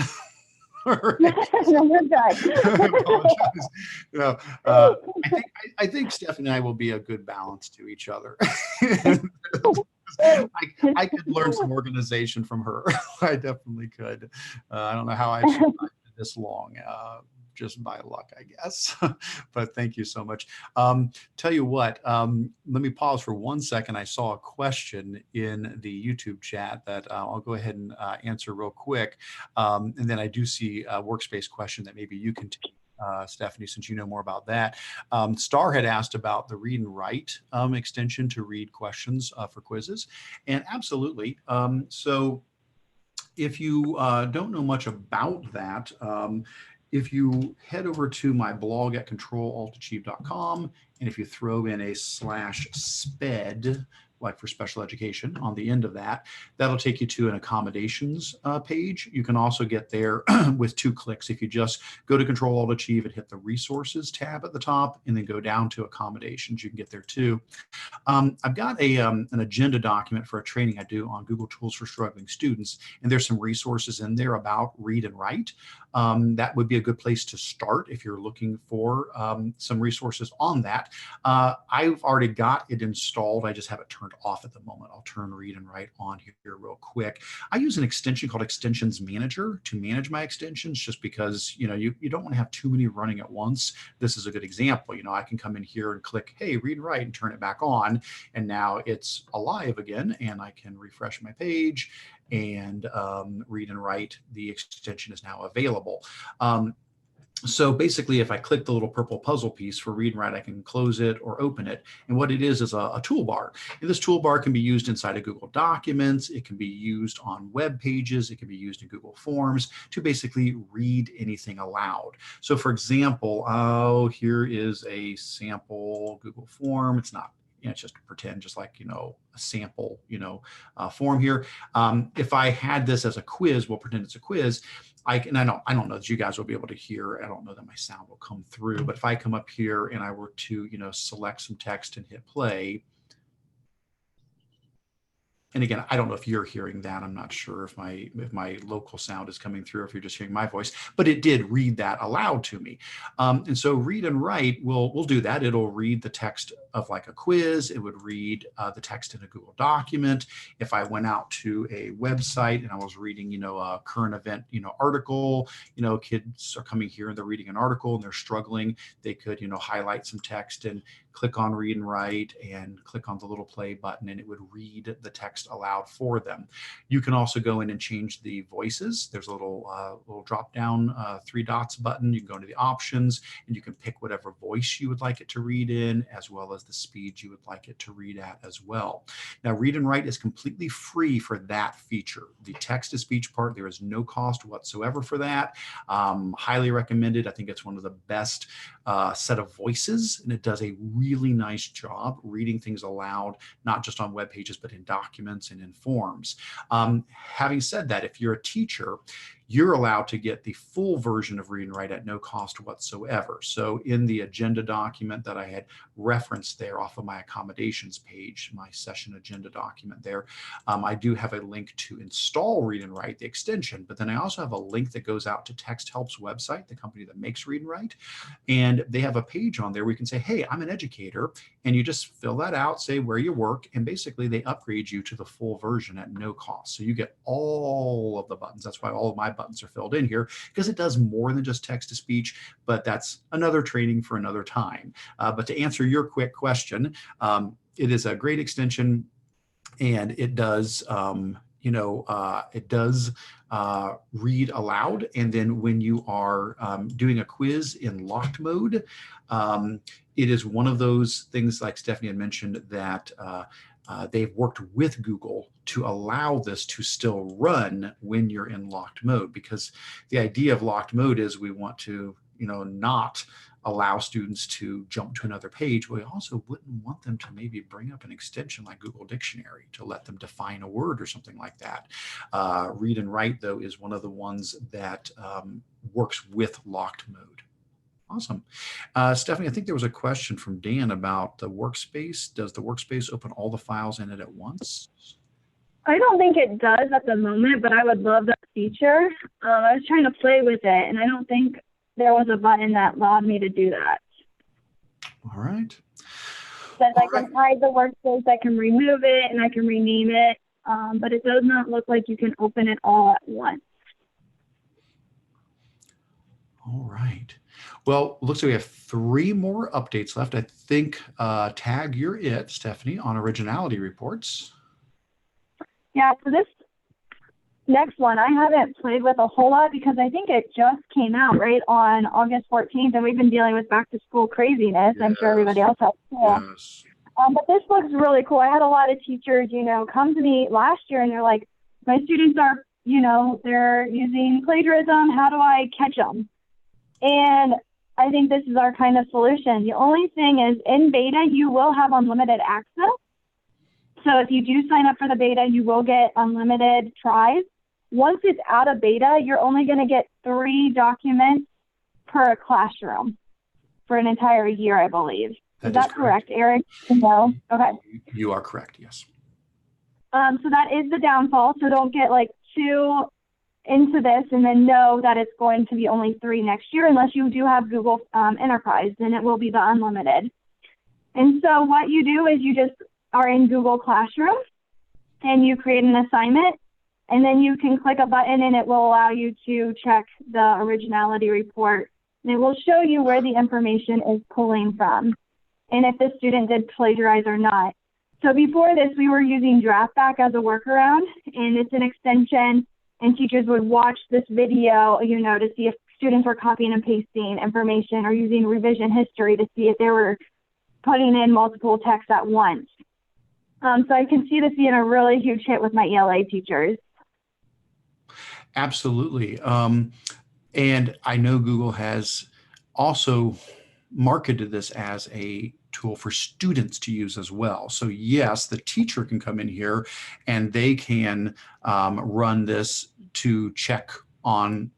All right. No, you're good. I apologize. I think Stephanie and I will be a good balance to each other. I could learn some organization from her. I definitely could. I don't know how I survived this long. Just by luck, I guess. But thank you so much. Tell you what, let me pause for 1 second. I saw a question in the YouTube chat that I'll go ahead and answer real quick. And then I do see a workspace question that maybe you can take, Stephanie, since you know more about that. Star had asked about the read and write extension to read questions for quizzes. And absolutely. So if you don't know much about that, if you head over to my blog at controlaltachieve.com, and if you throw in a /sped, like for special education, on the end of that, that'll take you to an accommodations page. You can also get there with 2 clicks. If you just go to Control-Alt-Achieve and hit the resources tab at the top, and then go down to accommodations, you can get there too. I've got an agenda document for a training I do on Google Tools for Struggling Students, and there's some resources in there about read and write. That would be a good place to start if you're looking for some resources on that. I've already got it installed. I just have it turned off at the moment. I'll turn read and write on here real quick. I use an extension called Extensions Manager to manage my extensions, just because you don't want to have too many running at once. This is a good example. I can come in here and click, hey, read and write, and turn it back on, and now it's alive again, and I can refresh my page and read and write. The extension is now available. So basically, if I click the little purple puzzle piece for read and write, I can close it or open it. And what it is a toolbar. And this toolbar can be used inside of Google Documents. It can be used on web pages. It can be used in Google Forms to basically read anything aloud. So for example, here is a sample Google form. It's not, it's just pretend, just like, a sample, form here. If I had this as a quiz, we'll pretend it's a quiz. I don't know that you guys will be able to hear. I don't know that my sound will come through, but if I come up here and I were to, select some text and hit play, And again, I don't know if you're hearing that. I'm not sure if my local sound is coming through, if you're just hearing my voice, but it did read that aloud to me. And so read and write will do that. It'll read the text of like a quiz. It would read the text in a Google document. If I went out to a website and I was reading, a current event, article, kids are coming here and they're reading an article and they're struggling, they could, highlight some text and click on read and write and click on the little play button, and it would read the text aloud for them. You can also go in and change the voices. There's a little drop down 3 dots button. You can go into the options and you can pick whatever voice you would like it to read in, as well as the speed you would like it to read at as well. Now, read and write is completely free for that feature. The text to speech part, there is no cost whatsoever for that. Highly recommended. I think it's one of the best set of voices, and it does a really nice job reading things aloud, not just on web pages, but in documents and in forms. Having said that, if you're a teacher, you're allowed to get the full version of read and write at no cost whatsoever. So in the agenda document that I had referenced there off of my accommodations page, my session agenda document there, I do have a link to install read and write, the extension, but then I also have a link that goes out to Text Help's website, the company that makes read and write. And they have a page on there where you can say, hey, I'm an educator, and you just fill that out, say where you work, and basically they upgrade you to the full version at no cost. So you get all of the buttons. That's why all of my buttons are filled in here, because it does more than just text to speech, but that's another training for another time. But to answer your quick question, it is a great extension, and it does read aloud. And then when you are doing a quiz in locked mode, it is one of those things, like Stephanie had mentioned, that they've worked with Google to allow this to still run when you're in locked mode, because the idea of locked mode is we want to, not allow students to jump to another page. We also wouldn't want them to maybe bring up an extension like Google Dictionary to let them define a word or something like that. Read and write, though, is one of the ones that works with locked mode. Awesome. Stephanie, I think there was a question from Dan about the workspace. Does the workspace open all the files in it at once? I don't think it does at the moment, but I would love that feature. I was trying to play with it, and I don't think there was a button that allowed me to do that. All right. Says I can hide the workspace, I can remove it, and I can rename it, but it does not look like you can open it all at once. All right. Well, looks like we have 3 more updates left. I think, Tag, you're it, Stephanie, on Originality Reports. Yeah, so this next one I haven't played with a whole lot because I think it just came out right on August 14th, and we've been dealing with back to school craziness. Yes. I'm sure everybody else has too. Yes. But this looks really cool. I had a lot of teachers, come to me last year and they're like, my students are, they're using plagiarism. How do I catch them? And I think this is our kind of solution. The only thing is, in beta, you will have unlimited access. So if you do sign up for the beta, you will get unlimited tries. Once it's out of beta, you're only going to get 3 documents per classroom for an entire year, I believe. Is that correct, Eric? No? Okay. You are correct, yes. So that is the downfall. So don't get too into this and then know that it's going to be only 3 next year, unless you do have Google Enterprise, then it will be the unlimited. And so what you do is you just are in Google Classroom and you create an assignment, and then you can click a button and it will allow you to check the Originality Report, and it will show you where the information is pulling from and if the student did plagiarize or not. So before this, we were using DraftBack as a workaround, and it's an extension, and teachers would watch this video, to see if students were copying and pasting information or using revision history to see if they were putting in multiple texts at once. So I can see this being a really huge hit with my ELA teachers. Absolutely. And I know Google has also marketed this as a tool for students to use as well. So yes, the teacher can come in here and they can run this to check on,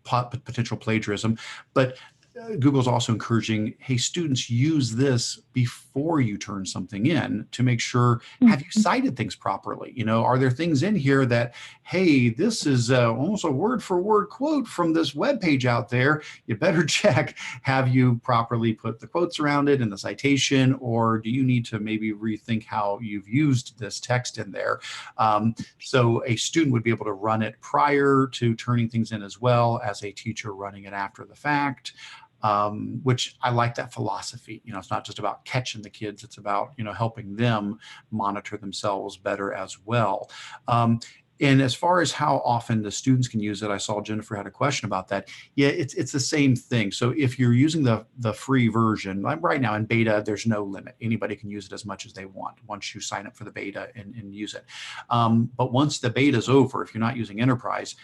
potential plagiarism. But Google's also encouraging, hey, students, use this before you turn something in to make sure, have you cited things properly? You know, are there things in here that, hey, this is almost a word for word quote from this web page out there. You better check, have you properly put the quotes around it in the citation, or do you need to maybe rethink how you've used this text in there? So a student would be able to run it prior to turning things in, as well as a teacher running it after the fact. Which I like that philosophy. You know, it's not just about catching the kids, it's about, you know, helping them monitor themselves better as well. And as far as how often the students can use it, I saw Jennifer had a question about that. Yeah, it's the same thing. So if you're using the free version, like right now in beta, there's no limit. Anybody can use it as much as they want once you sign up for the beta and use it. But once the beta is over, if you're not using Enterprise,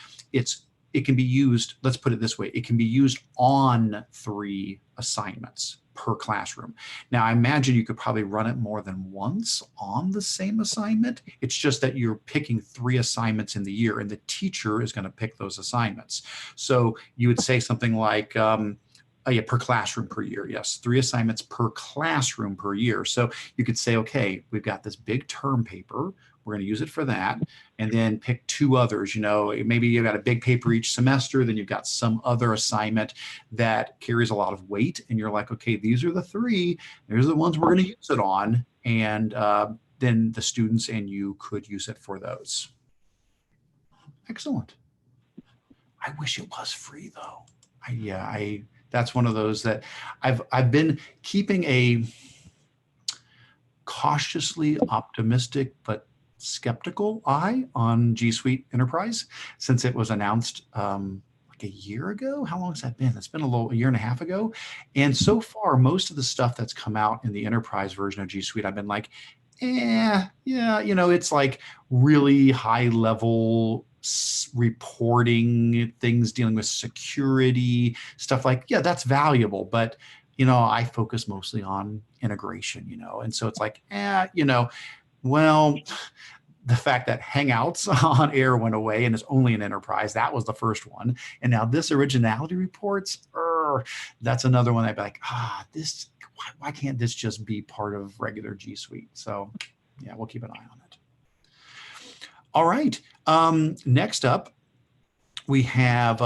it can be used, let's put it this way, it can be used on 3 assignments per classroom. Now, I imagine you could probably run it more than once on the same assignment. It's just that you're picking 3 assignments in the year, and the teacher is going to pick those assignments. So you would say something like, yeah, per classroom per year. Yes, 3 assignments per classroom per year. So you could say, okay, we've got this big term paper. We're going to use it for that, and then pick 2 others. You know, maybe you've got a big paper each semester, then you've got some other assignment that carries a lot of weight, and you're like, okay, these are the 3. There's the ones we're going to use it on, and then the students and you could use it for those. Excellent. I wish it was free though. That's one of those that I've been keeping a cautiously optimistic but skeptical eye on G Suite Enterprise since it was announced like a year ago. How long has that been? It's been a year and a half ago. And so far, most of the stuff that's come out in the Enterprise version of G Suite, I've been like, yeah, you know, it's like really high level reporting, things dealing with security, stuff like, yeah, that's valuable. But, you know, I focus mostly on integration, you know, and so it's like, you know, well, the fact that Hangouts on Air went away and is only an Enterprise, that was the first one. And now this Originality Reports, that's another one I'd be like, why can't this just be part of regular G Suite? So yeah, we'll keep an eye on it. All right, next up, we have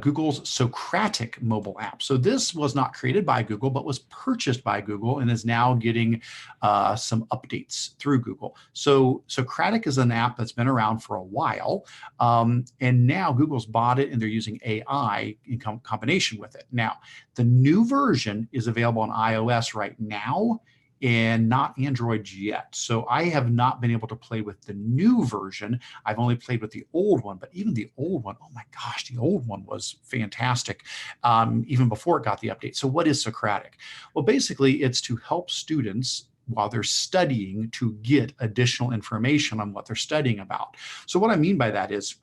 Google's Socratic mobile app. So this was not created by Google, but was purchased by Google and is now getting some updates through Google. So Socratic is an app that's been around for a while, and now Google's bought it and they're using AI in combination with it. Now, the new version is available on iOS right now, and not Android yet. So I have not been able to play with the new version. I've only played with the old one, but even the old one, oh my gosh, the old one was fantastic, even before it got the update. So what is Socratic? Well, basically it's to help students while they're studying to get additional information on what they're studying about. So what I mean by that is,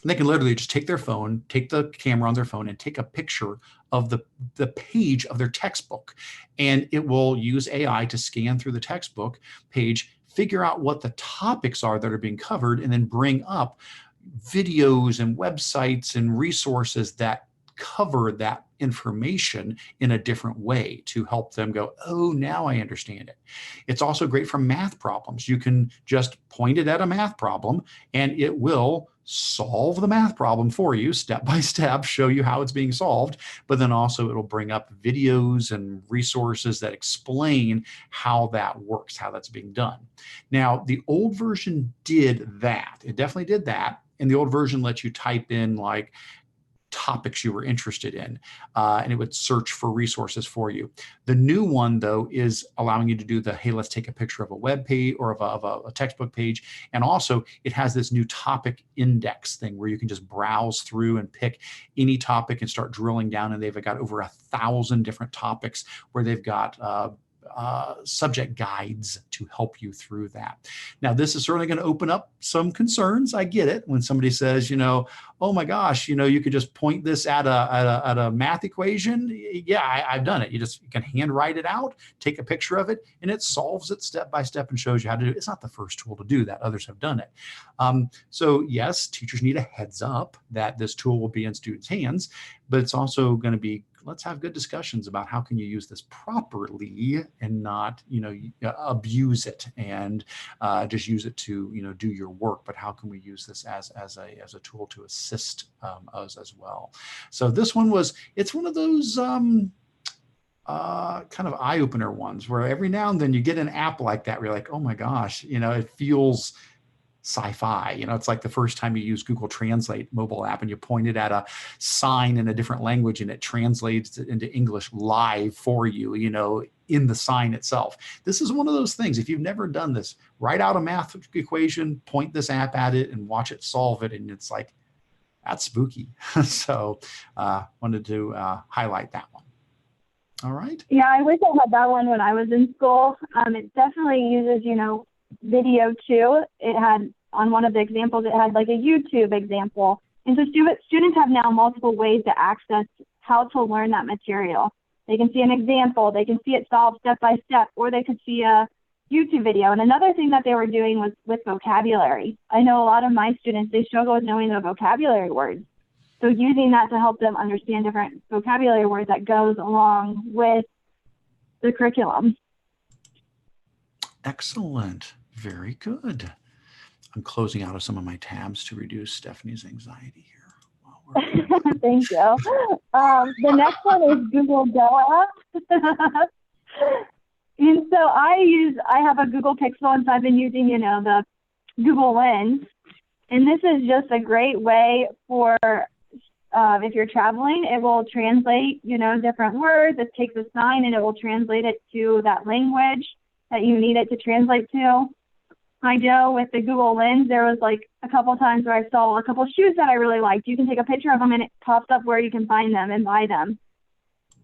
they can literally just take their phone, take the camera on their phone and take a picture of the page of their textbook. And it will use AI to scan through the textbook page, figure out what the topics are that are being covered, and then bring up videos and websites and resources that cover that information in a different way to help them go, oh, now I understand it. It's also great for math problems. You can just point it at a math problem and it will solve the math problem for you step by step, show you how it's being solved, but then also it'll bring up videos and resources that explain how that works, how that's being done. Now, the old version did that. It definitely did that. And the old version lets you type in like topics you were interested in, and it would search for resources for you. The new one, though, is allowing you to do the, hey, let's take a picture of a web page or of a textbook page. And also it has this new topic index thing where you can just browse through and pick any topic and start drilling down. And they've got over 1,000 different topics where they've got subject guides to help you through that. Now, this is certainly going to open up some concerns. I get it when somebody says, you know, oh my gosh, you know, you could just point this at a math equation. Yeah, I've done it. You can handwrite it out, take a picture of it, and it solves it step by step and shows you how to do it. It's not the first tool to do that. Others have done it. So yes, teachers need a heads up that this tool will be in students' hands, but it's also going to be let's have good discussions about how can you use this properly and not, abuse it and just use it to, do your work, but how can we use this as a tool to assist us as well. So this one it's one of those kind of eye-opener ones where every now and then you get an app like that where you're like, oh my gosh, it feels sci-fi. It's like the first time you use Google Translate mobile app and you point it at a sign in a different language and it translates it into English live for you, in the sign itself. This is one of those things. If you've never done this, write out a math equation, point this app at it and watch it solve it. And it's like, that's spooky. So wanted to highlight that one. All right. Yeah, I wish I had that one when I was in school. It definitely uses, video too. It had, on one of the examples, it had like a YouTube example. And so students have now multiple ways to access how to learn that material. They can see an example, they can see it solved step by step, or they could see a YouTube video. And another thing that they were doing was with vocabulary. I know a lot of my students, they struggle with knowing the vocabulary words. So using that to help them understand different vocabulary words that goes along with the curriculum. Excellent. Very good. I'm closing out of some of my tabs to reduce Stephanie's anxiety here. Thank you. The next one is Google Go App. And so I have a Google Pixel, and so I've been using, the Google Lens. And this is just a great way for, if you're traveling, it will translate, different words. It takes a sign and it will translate it to that language that you need it to translate to. I know with the Google Lens, there was like a couple times where I saw a couple shoes that I really liked. You can take a picture of them and it pops up where you can find them and buy them.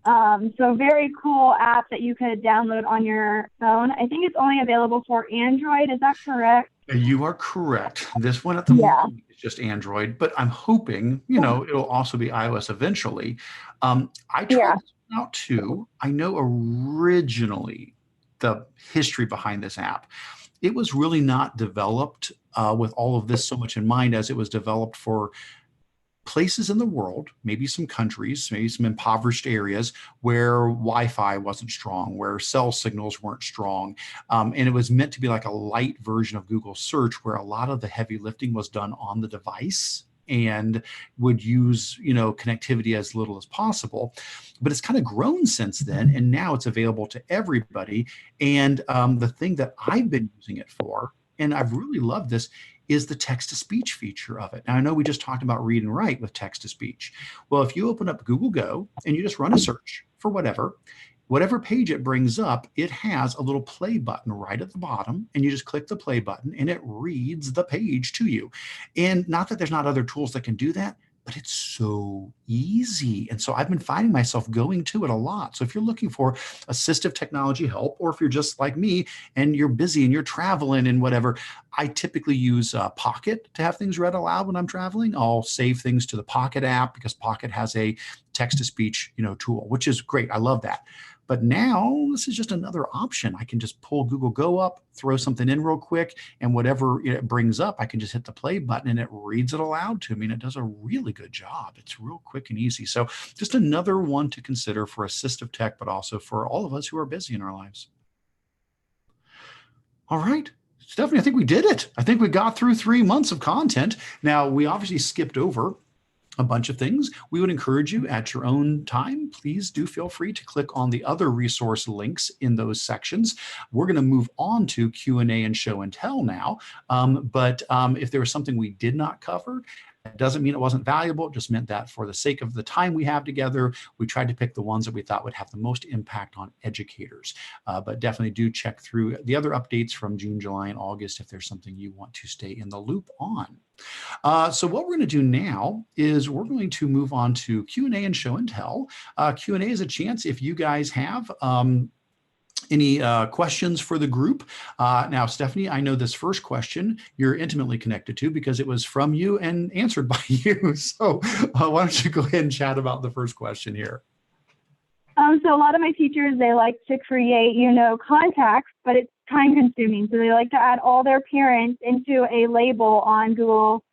So very cool app that you could download on your phone. I think it's only available for Android. Is that correct? You are correct. This one at the moment is just Android, but I'm hoping, it'll also be iOS eventually. I tried this one out too. I know originally the history behind this app. It was really not developed with all of this so much in mind as it was developed for places in the world, maybe some countries, maybe some impoverished areas where Wi-Fi wasn't strong, where cell signals weren't strong. And it was meant to be like a light version of Google search where a lot of the heavy lifting was done on the device and would use, connectivity as little as possible. But it's kind of grown since then, and now it's available to everybody. And the thing that I've been using it for, and I've really loved this, is the text-to-speech feature of it. Now, I know we just talked about read and write with text-to-speech. Well, if you open up Google Go and you just run a search for whatever page it brings up, it has a little play button right at the bottom, and you just click the play button and it reads the page to you. And not that there's not other tools that can do that, but it's so easy. And so I've been finding myself going to it a lot. So if you're looking for assistive technology help, or if you're just like me and you're busy and you're traveling and whatever, I typically use Pocket to have things read aloud when I'm traveling. I'll save things to the Pocket app because Pocket has a text-to-speech, tool, which is great. I love that. But now this is just another option. I can just pull Google Go up, throw something in real quick, and whatever it brings up, I can just hit the play button and it reads it aloud to me, and it does a really good job. It's real quick and easy. So just another one to consider for assistive tech, but also for all of us who are busy in our lives. All right. Stephanie, I think we did it. I think we got through 3 months of content. Now, we obviously skipped over a bunch of things. We would encourage you at your own time, please do feel free to click on the other resource links in those sections. We're going to move on to Q&A and show and tell now. But if there was something we did not cover, it doesn't mean it wasn't valuable. It just meant that for the sake of the time we have together, we tried to pick the ones that we thought would have the most impact on educators. But definitely do check through the other updates from June, July, and August if there's something you want to stay in the loop on. So what we're going to do now is we're going to move on to Q&A and show and tell. Q&A is a chance if you guys have any questions for the group. Now, Stephanie, I know this first question you're intimately connected to because it was from you and answered by you. So why don't you go ahead and chat about the first question here? So a lot of my teachers, they like to create, contacts, but it's time consuming. So they like to add all their parents into a label on Google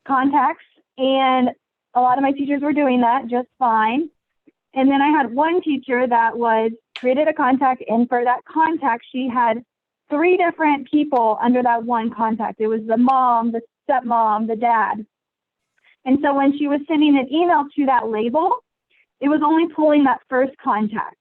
Contacts. And a lot of my teachers were doing that just fine. And then I had one teacher that was created a contact, and for that contact, she had 3 different people under that one contact. It was the mom, the stepmom, the dad. And so when she was sending an email to that label, it was only pulling that first contact.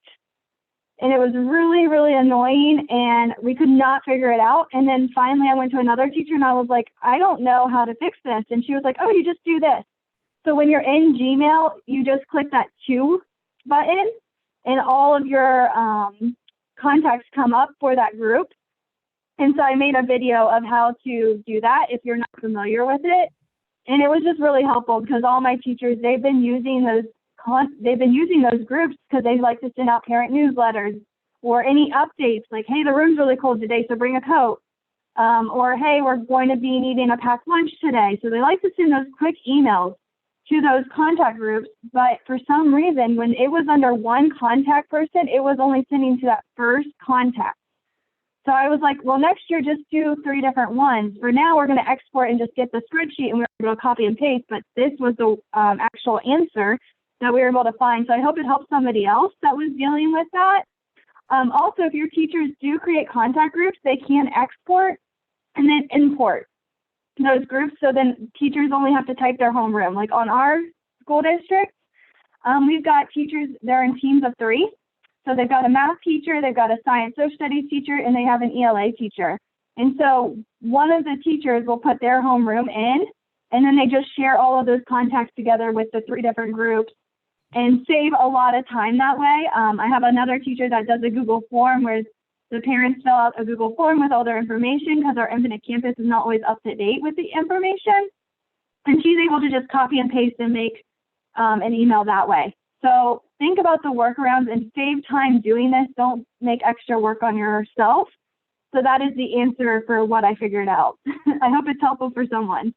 And it was really, really annoying, and we could not figure it out. And then finally I went to another teacher and I was like, I don't know how to fix this. And she was like, oh, you just do this. So when you're in Gmail, you just click that to button and all of your contacts come up for that group. And so I made a video of how to do that if you're not familiar with it. And it was just really helpful because all my teachers, they've been using those groups because they like to send out parent newsletters or any updates like, hey, the room's really cold today, so bring a coat. Or, hey, we're going to be needing a packed lunch today. So they like to send those quick emails to those contact groups. But for some reason, when it was under one contact person, it was only sending to that first contact. So I was like, well, next year, just do 3 different ones. For now, we're going to export and just get the spreadsheet and we're going to copy and paste. But this was the actual answer that we were able to find. So I hope it helps somebody else that was dealing with that. Also, if your teachers do create contact groups, they can export and then import those groups. So then teachers only have to type their homeroom. Like on our school district, we've got teachers, they're in teams of 3. So they've got a math teacher, they've got a science social studies teacher, and they have an ELA teacher. And so one of the teachers will put their homeroom in, and then they just share all of those contacts together with the 3 different groups and save a lot of time that way. I have another teacher that does a Google form where the parents fill out a Google form with all their information because our Infinite Campus is not always up to date with the information. And she's able to just copy and paste and make an email that way. So think about the workarounds and save time doing this. Don't make extra work on yourself. So that is the answer for what I figured out. I hope it's helpful for someone.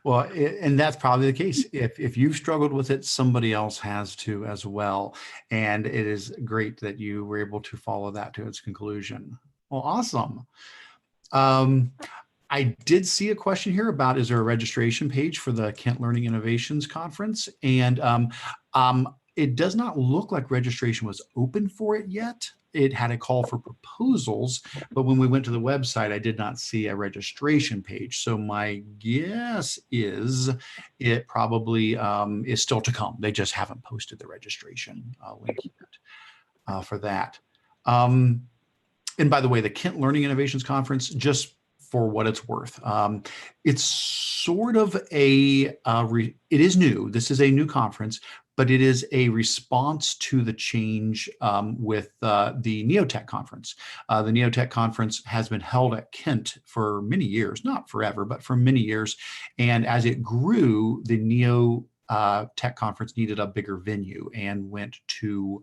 Well, and that's probably the case. If you've struggled with it, somebody else has too as well. And it is great that you were able to follow that to its conclusion. Well, awesome. I did see a question here about, is there a registration page for the Kent Learning Innovations Conference? And it does not look like registration was open for it yet. It had a call for proposals, but when we went to the website, I did not see a registration page. So my guess is it probably is still to come. They just haven't posted the registration link yet for that. And by the way, the Kent Learning Innovations Conference, just for what it's worth, it's sort of it is new. This is a new conference, but it is a response to the change with the Neotech conference. The Neotech conference has been held at Kent for many years, not forever, but for many years. And as it grew, the Neotech conference needed a bigger venue and went to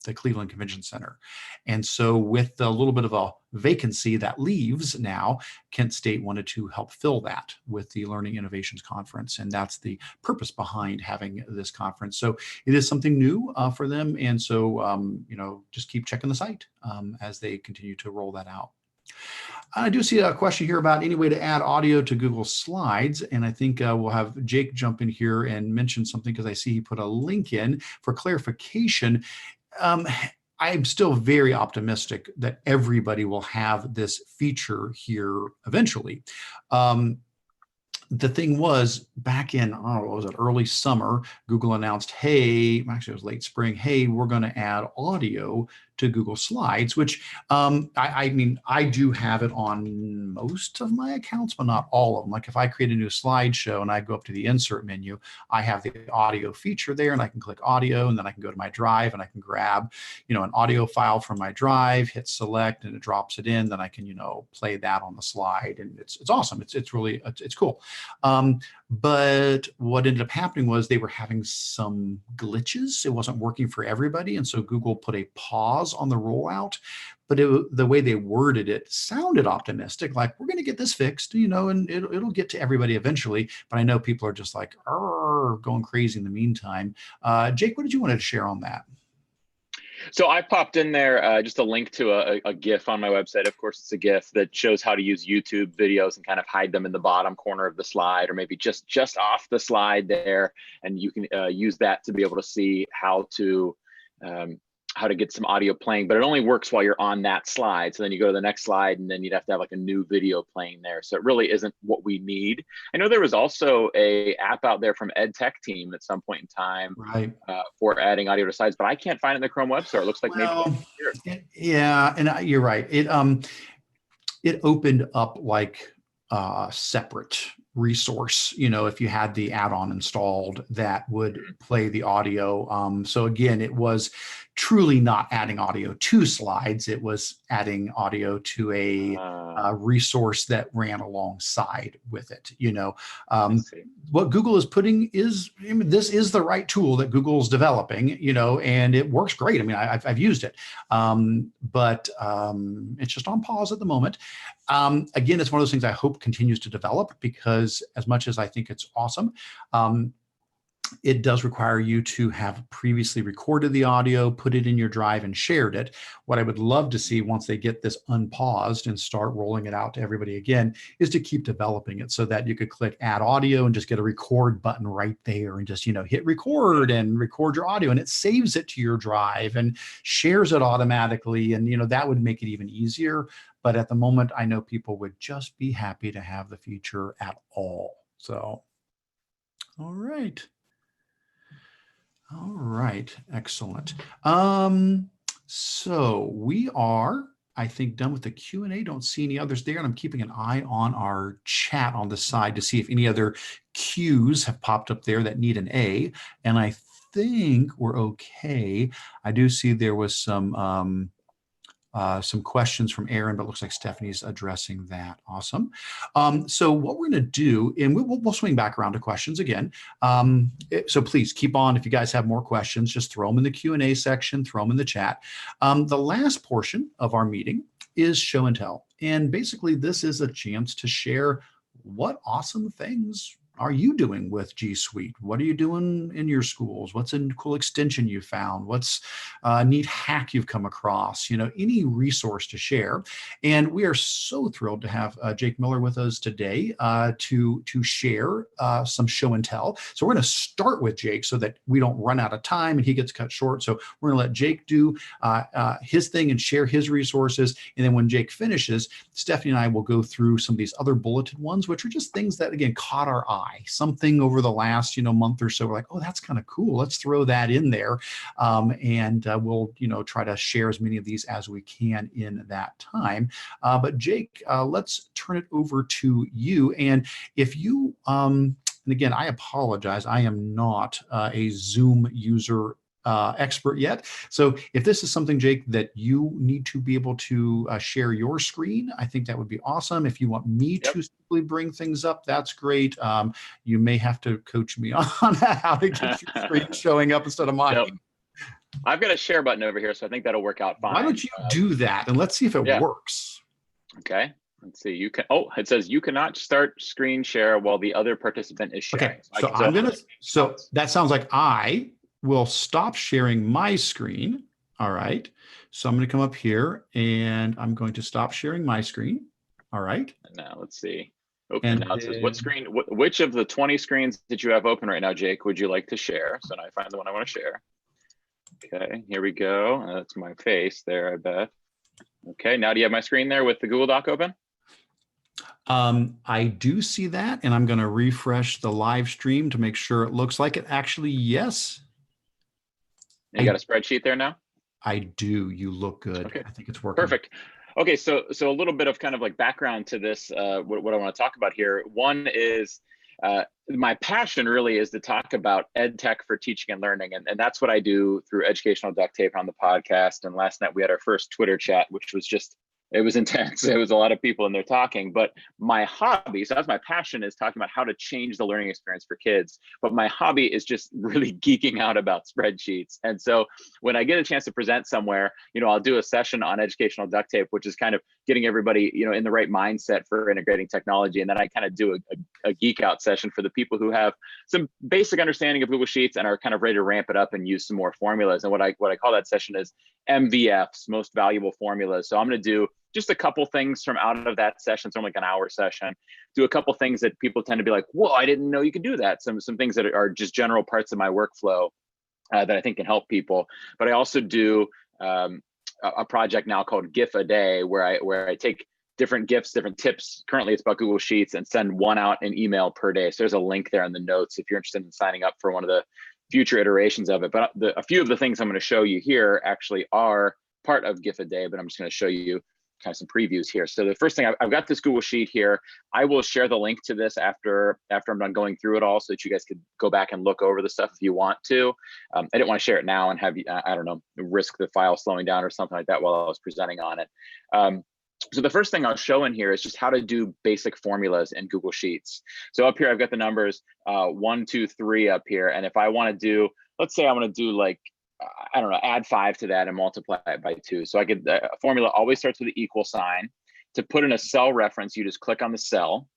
the Cleveland Convention Center. And so with a little bit of a vacancy that leaves now, Kent State wanted to help fill that with the Learning Innovations Conference. And that's the purpose behind having this conference. So it is something new for them. And so, just keep checking the site as they continue to roll that out. I do see a question here about any way to add audio to Google Slides. And I think we'll have Jake jump in here and mention something because I see he put a link in for clarification. I'm still very optimistic that everybody will have this feature here eventually. The thing was, back in, what was it, early summer, Google announced, hey, actually it was late spring, hey, we're going to add audio to Google Slides, which I mean, I do have it on most of my accounts, but not all of them. Like if I create a new slideshow and I go up to the insert menu, I have the audio feature there and I can click audio and then I can go to my drive and I can grab, an audio file from my drive, hit select and it drops it in. Then I can, play that on the slide and it's awesome. It's really, it's cool. But what ended up happening was they were having some glitches. It wasn't working for everybody. And so Google put a pause on the rollout, but the way they worded it sounded optimistic, like we're going to get this fixed, and it'll get to everybody eventually. But I know people are just like, going crazy in the meantime. Jake, what did you want to share on that? So I popped in there just a link to a GIF on my website. Of course, it's a GIF that shows how to use YouTube videos and kind of hide them in the bottom corner of the slide, or maybe just off the slide there. And you can use that to be able to see how to get some audio playing, but it only works while you're on that slide. So then you go to the next slide and then you'd have to have like a new video playing there. So it really isn't what we need. I know there was also a app out there from EdTech team at some point in time, Right. for adding audio to slides, but I can't find it in the Chrome Web Store. It looks like Well, maybe. yeah, and you're right. It opened up like a separate resource, if you had the add-on installed that would play the audio. So again, it was truly not adding audio to slides. It was adding audio to a resource that ran alongside with it. What Google is putting is, this is the right tool that Google's developing, and it works great. I mean, I've used it, but it's just on pause at the moment. Again, it's one of those things I hope continues to develop, because as much as I think it's awesome, it does require you to have previously recorded the audio, put it in your drive, and shared it. What I would love to see once they get this unpaused and start rolling it out to everybody again is to keep developing it so that you could click add audio and just get a record button right there and just, hit record and record your audio, and it saves it to your drive and shares it automatically. And, that would make it even easier. But at the moment, I know people would just be happy to have the feature at all. So, all right. All right, excellent. So we are, I think, done with the Q&A. Don't see any others there, and I'm keeping an eye on our chat on the side to see if any other Qs have popped up there that need an A, and I think we're okay. I do see there was some questions from Aaron, but it looks like Stephanie's addressing that. Awesome. So what we're going to do, and we'll swing back around to questions again. So please keep on. If you guys have more questions, just throw them in the Q&A section, throw them in the chat. The last portion of our meeting is show and tell. And basically, this is a chance to share what awesome things are you doing with G Suite? What are you doing in your schools? What's a cool extension you found? What's a neat hack you've come across? Any resource to share. And we are so thrilled to have Jake Miller with us today to share some show and tell. So we're going to start with Jake so that we don't run out of time and he gets cut short. So we're going to let Jake do his thing and share his resources. And then when Jake finishes, Stephanie and I will go through some of these other bulleted ones, which are just things that, again, caught our eye. Something over the last month or so, we're like, oh, that's kind of cool, let's throw that in there, and we'll try to share as many of these as we can in that time. But Jake, let's turn it over to you. And if you and again, I apologize, I am not a Zoom user expert yet. So if this is something, Jake, that you need to be able to share your screen, I think that would be awesome. If you want me to simply bring things up, that's great. You may have to coach me on how to get your screen showing up instead of mine. Nope. I've got a share button over here, so I think that'll work out fine. Why don't you do that, and let's see if it works. Okay. Let's see. You can. Oh, it says you cannot start screen share while the other participant is sharing. Okay. So I'm gonna. So that sounds like I will stop sharing my screen. All right. So I'm going to come up here and I'm going to stop sharing my screen. All right. And now let's see. And now it says, what screen, which of the 20 screens that you have open right now, Jake, would you like to share? So now I find the one I want to share. Okay, here we go. That's my face there, I bet. Okay, now do you have my screen there with the Google Doc open? I do see that, and I'm going to refresh the live stream to make sure it looks like it. Actually, yes. You got a spreadsheet there now? I do. You look good. Okay. I think it's working. Perfect. Okay, so a little bit of kind of like background to this, what I want to talk about here. One is my passion really is to talk about ed tech for teaching and learning. And that's what I do through Educational Duct Tape on the podcast. And last night we had our first Twitter chat, which was just It was intense. It was a lot of people in there talking, but my hobby, so that's my passion, is talking about how to change the learning experience for kids. But my hobby is just really geeking out about spreadsheets. And so when I get a chance to present somewhere, I'll do a session on educational duct tape, which is kind of getting everybody, in the right mindset for integrating technology. And then I kind of do a geek out session for the people who have some basic understanding of Google Sheets and are kind of ready to ramp it up and use some more formulas. And what I call that session is MVFs, most valuable formulas. So I'm going to do just a couple things from out of that session. So I'm like an hour session, do a couple things that people tend to be like, whoa, I didn't know you could do that. Some things that are just general parts of my workflow that I think can help people. But I also do a project now called GIF a day, where I take different GIFs, different tips. Currently it's about Google Sheets, and send one out an email per day. So there's a link there in the notes if you're interested in signing up for one of the future iterations of it. But a few of the things I'm going to show you here actually are part of GIF a day, but I'm just going to show you kind of some previews here. So the first thing, I've got this Google Sheet here. I will share the link to this after I'm done going through it all, so that you guys could go back and look over the stuff if you want to. I didn't want to share it now and have you, I don't know, risk the file slowing down or something like that while I was presenting on it. So the first thing I'll show in here is just how to do basic formulas in Google Sheets. So up here, I've got the numbers 1, 2, 3 up here. And if I want to do, let's say I want to do like, I don't know, add 5 to that and multiply it by 2. So I could, a formula always starts with the equal sign. To put in a cell reference, you just click on the cell,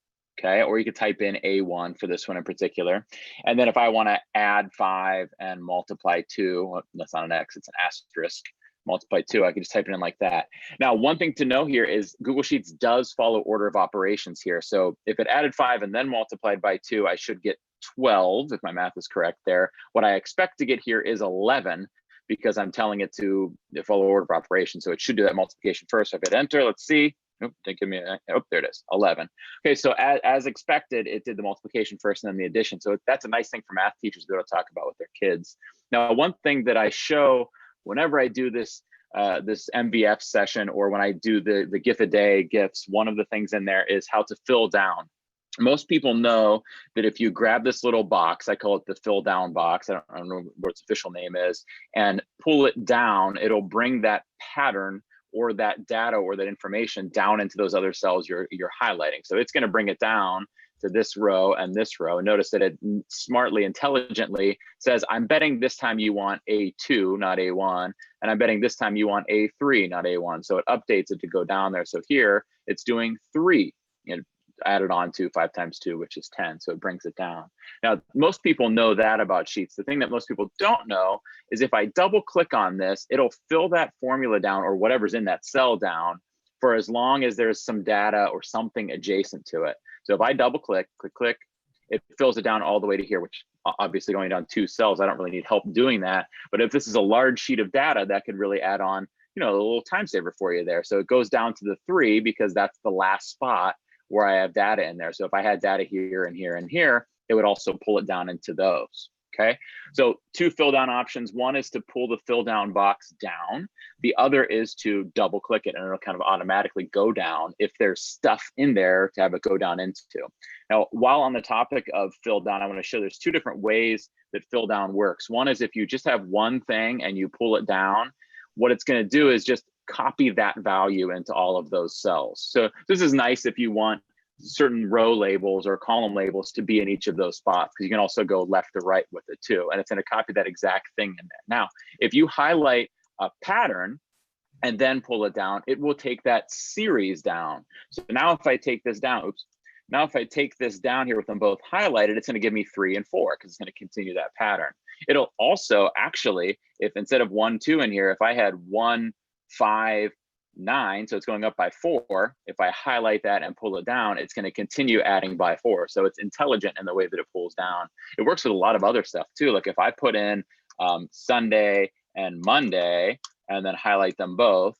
okay? Or you could type in A1 for this one in particular. And then if I want to add 5 and multiply 2, well, that's not an X, it's an asterisk, multiply 2, I can just type it in like that. Now, one thing to know here is Google Sheets does follow order of operations here. So if it added 5 and then multiplied by 2, I should get 12, if my math is correct there. What I expect to get here is 11, because I'm telling it to follow order of operations. So it should do that multiplication first. So if I hit enter, let's see. Oh, didn't give me oh, there it is, 11. Okay, so as expected, it did the multiplication first and then the addition. So that's a nice thing for math teachers to be able to talk about with their kids. Now, one thing that I show whenever I do this this MVF session, or when I do the GIF a day GIFs, one of the things in there is how to fill down. Most people know that if you grab this little box, I call it the fill down box, I don't know what its official name is, and pull it down, it'll bring that pattern or that data or that information down into those other cells you're highlighting. So it's going to bring it down to this row and this row. And notice that it smartly, intelligently says, I'm betting this time you want A2, not A1. And I'm betting this time you want A3, not A1. So it updates it to go down there. So here it's doing 3. Added on to 5 times 2, which is 10. So it brings it down. Now, most people know that about Sheets. The thing that most people don't know is if I double click on this, it'll fill that formula down or whatever's in that cell down for as long as there's some data or something adjacent to it. So if I double click, click, it fills it down all the way to here, which obviously going down 2 cells, I don't really need help doing that. But if this is a large sheet of data, that could really add on, a little time saver for you there. So it goes down to the 3 because that's the last spot where I have data in there. So if I had data here and here and here, it would also pull it down into those. Okay, so 2 fill down options. One is to pull the fill down box down. The other is to double click it and it'll kind of automatically go down if there's stuff in there to have it go down into. Now, while on the topic of fill down, I want to show there's 2 different ways that fill down works. One is if you just have one thing and you pull it down, what it's going to do is just copy that value into all of those cells. So this is nice if you want certain row labels or column labels to be in each of those spots, because you can also go left to right with it too. And it's going to copy that exact thing in there. Now, if you highlight a pattern and then pull it down, it will take that series down. So now if I take this down, now if I take this down here with them both highlighted, it's going to give me 3 and 4 because it's going to continue that pattern. It'll also actually, if instead of 1, 2 in here, if I had 1, 5, 9, so it's going up by 4. If I highlight that and pull it down, it's going to continue adding by 4. So it's intelligent in the way that it pulls down. It works with a lot of other stuff too. Like if I put in Sunday and Monday and then highlight them both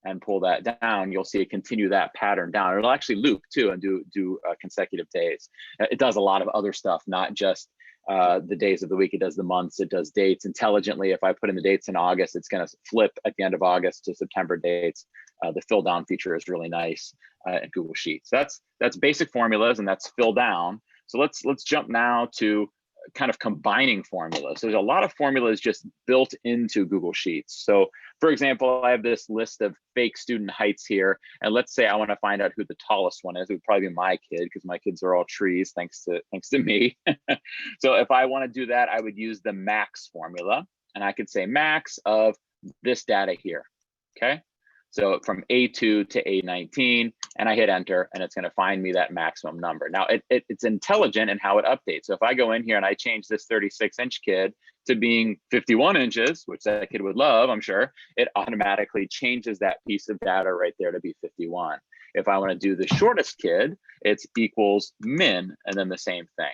and pull that down, you'll see it continue that pattern down. It'll actually loop too and do consecutive days. It does a lot of other stuff, not just the days of the week. It does the months, it does dates intelligently. If I put in the dates in August, it's going to flip at the end of August to September dates. The fill down feature is really nice in Google Sheets. That's basic formulas and that's fill down. So let's jump now to kind of combining formulas. So there's a lot of formulas just built into Google Sheets. So for example, I have this list of fake student heights here. And let's say I want to find out who the tallest one is. It would probably be my kid, because my kids are all trees, thanks to me. So if I want to do that, I would use the max formula. And I could say max of this data here. Okay. So from A2 to A19, and I hit enter, and it's going to find me that maximum number. Now it's intelligent in how it updates. So if I go in here and I change this 36-inch kid to being 51 inches, which that kid would love, I'm sure, it automatically changes that piece of data right there to be 51. If I want to do the shortest kid, it's equals min, and then the same thing.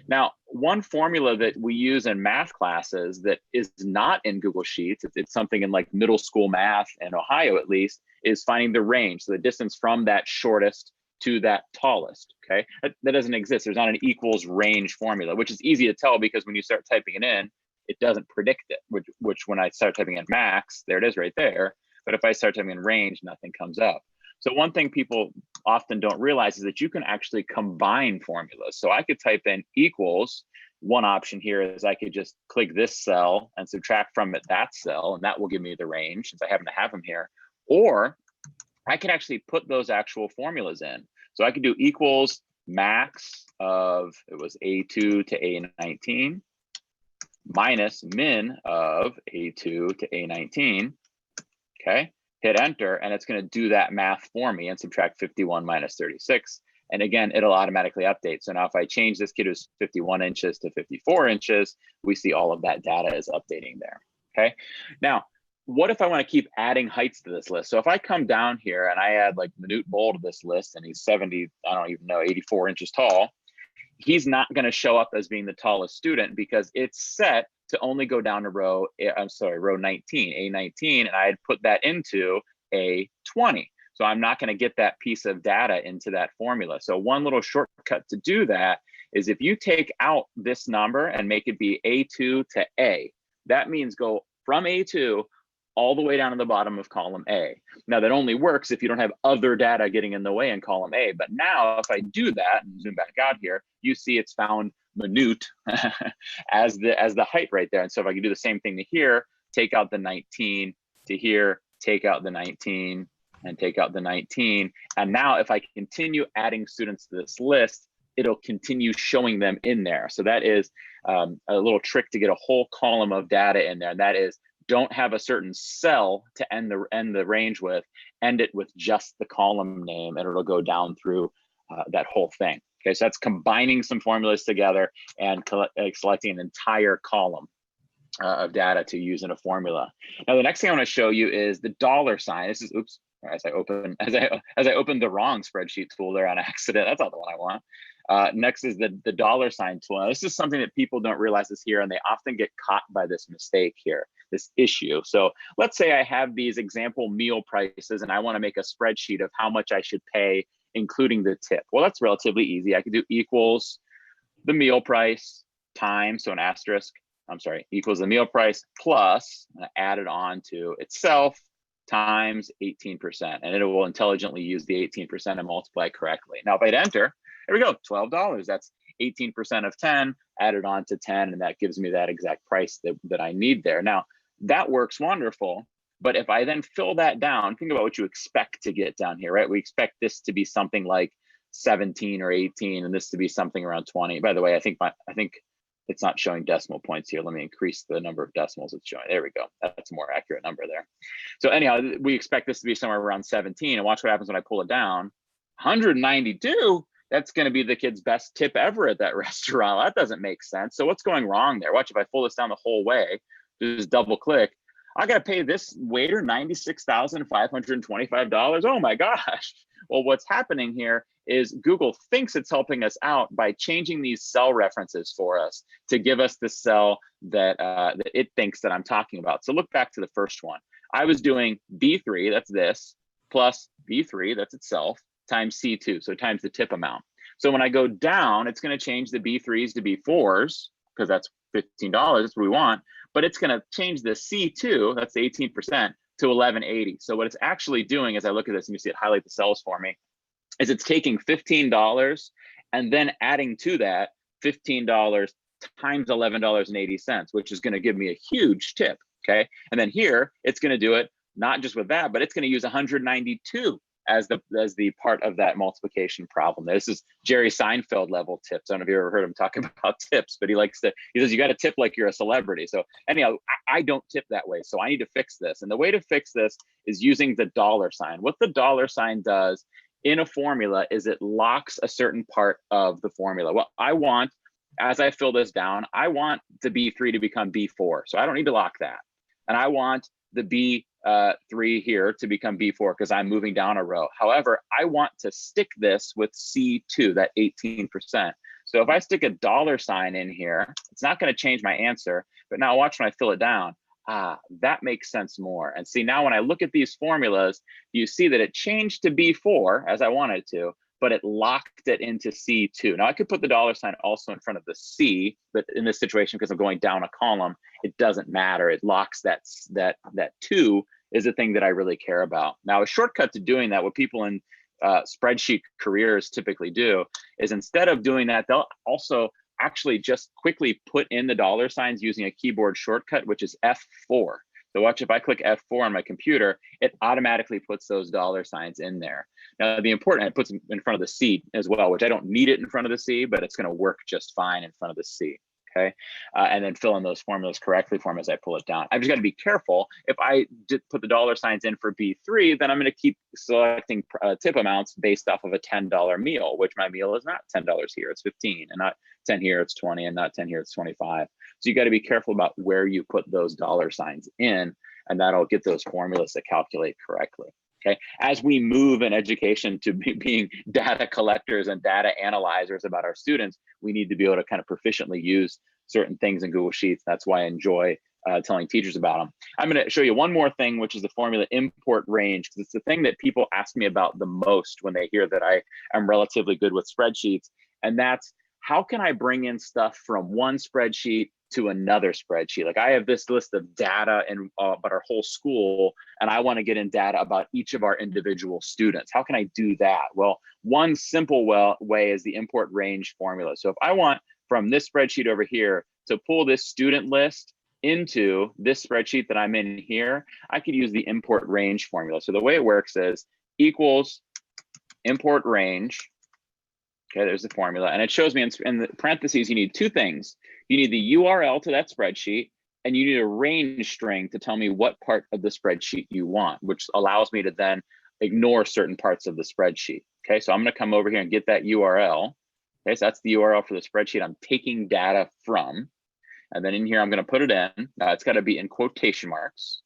Now, one formula that we use in math classes that is not in Google Sheets, it's something in like middle school math in Ohio at least, is finding the range, so the distance from that shortest to that tallest, okay? That doesn't exist. There's not an equals range formula, which is easy to tell because when you start typing it in, it doesn't predict it, which when I start typing in max, there it is right there. But if I start typing in range, nothing comes up. So one thing people often don't realize is that you can actually combine formulas. So I could type in equals. One option here is I could just click this cell and subtract from it that cell, and that will give me the range since I happen to have them here. Or I can actually put those actual formulas in. So I could do equals max of, it was A2 to A19 minus min of A2 to A19, okay? Hit enter, and it's going to do that math for me and subtract 51 minus 36. And again, it'll automatically update. So now if I change this kid who's 51 inches to 54 inches, we see all of that data is updating there, okay? Now, what if I want to keep adding heights to this list? So if I come down here and I add like Manute Bowl to this list, and he's 70, I don't even know, 84 inches tall, he's not going to show up as being the tallest student because it's set to only go down to row 19, A19, and I had put that into A20. So I'm not going to get that piece of data into that formula. So one little shortcut to do that is if you take out this number and make it be A2 to A, that means go from A2 all the way down to the bottom of column A. Now that only works if you don't have other data getting in the way in column A. But now if I do that and zoom back out here, you see it's found Manute as the height right there. And so if I can do the same thing to here, take out the 19 to here, take out the 19 and take out the 19. And now if I continue adding students to this list, it'll continue showing them in there. So that is a little trick to get a whole column of data in there. And that is, don't have a certain cell to end the range with, end it with just the column name, and it'll go down through that whole thing. Okay, so that's combining some formulas together and selecting an entire column of data to use in a formula. Now, the next thing I want to show you is the dollar sign. This is, oops, as I opened the wrong spreadsheet tool there on accident. That's not the one I want. Next is the dollar sign tool. Now, this is something that people don't realize is here, and they often get caught by this mistake here, this issue. So let's say I have these example meal prices, and I want to make a spreadsheet of how much I should pay, including the tip. Well, that's relatively easy. I could do equals the meal price times, so an asterisk, I'm sorry, equals the meal price plus, and I add it on to itself, times 18%, and it will intelligently use the 18% and multiply correctly. Now, if I'd enter, there we go, $12. That's 18% of 10 added on to 10, and that gives me that exact price that I need there. Now, that works wonderful, but if I then fill that down, think about what you expect to get down here, right? We expect this to be something like 17 or 18, and this to be something around 20. By the way, I think it's not showing decimal points here. Let me increase the number of decimals it's showing. There we go. That's a more accurate number there. So anyhow, we expect this to be somewhere around 17, and watch what happens when I pull it down. 192, that's going to be the kid's best tip ever at that restaurant. That doesn't make sense. So what's going wrong there? Watch, if I pull this down the whole way, just double click, I got to pay this waiter $96,525. Oh my gosh. Well, what's happening here is Google thinks it's helping us out by changing these cell references for us to give us the cell that it thinks that I'm talking about. So look back to the first one. I was doing B3, that's this, plus B3, that's itself, times C2, so times the tip amount. So when I go down, it's going to change the B3s to B4s, because that's $15, that's what we want, but it's going to change the C2, that's the 18%, to 1180. So what it's actually doing, as I look at this, and you see it highlight the cells for me, is it's taking $15 and then adding to that $15 times $11.80, which is going to give me a huge tip. Okay. And then here, it's going to do it not just with that, but it's going to use 192 as the part of that multiplication problem. This is Jerry Seinfeld level tips. I don't know if you ever heard him talk about tips, but he says, you got to tip like you're a celebrity. So anyhow, I don't tip that way. So I need to fix this. And the way to fix this is using the $sign. What the $sign does in a formula is it locks a certain part of the formula. Well, I want, as I fill this down, I want the B3 to become B4. So I don't need to lock that. And I want the B3 here to become B4 because I'm moving down a row. However, I want to stick this with C2, that 18%. So if I stick a $sign in here, it's not going to change my answer. But now watch when I fill it down. That makes sense more. And see, now when I look at these formulas, you see that it changed to B4 as I wanted to, but it locked it into C2. Now I could put the $sign also in front of the C, but in this situation, because I'm going down a column, it doesn't matter. It locks that 2 is the thing that I really care about. Now, a shortcut to doing that, what people in spreadsheet careers typically do is instead of doing that, they'll also actually just quickly put in the $signs using a keyboard shortcut, which is F4. So watch, if I click F4 on my computer, it automatically puts those $signs in there. Now, it puts them in front of the C as well, which I don't need it in front of the C, but it's going to work just fine in front of the C. Okay, and then fill in those formulas correctly for me as I pull it down. I've just got to be careful. If I did put the $signs in for B3, then I'm going to keep selecting tip amounts based off of a $10 meal, which my meal is not $10 here, it's 15, and not 10 here, it's 20, and not 10 here, it's 25. So you got to be careful about where you put those $signs in, and that'll get those formulas to calculate correctly. Okay, as we move in education to being data collectors and data analyzers about our students, we need to be able to kind of proficiently use certain things in Google Sheets. That's why I enjoy telling teachers about them. I'm going to show you one more thing, which is the formula import range, because it's the thing that people ask me about the most when they hear that I am relatively good with spreadsheets. And that's, how can I bring in stuff from one spreadsheet to another spreadsheet? Like I have this list of data about our whole school, and I want to get in data about each of our individual students. How can I do that? Well, one simple way is the import range formula. So if I want from this spreadsheet over here to pull this student list into this spreadsheet that I'm in here, I could use the import range formula. So the way it works is equals import range. Okay, there's the formula, and it shows me in the parentheses, you need two things. You need the URL to that spreadsheet, and you need a range string to tell me what part of the spreadsheet you want, which allows me to then ignore certain parts of the spreadsheet. Okay, so I'm going to come over here and get that URL. Okay, so that's the URL for the spreadsheet I'm taking data from. And then in here, I'm going to put it in. Now it's got to be in quotation marks.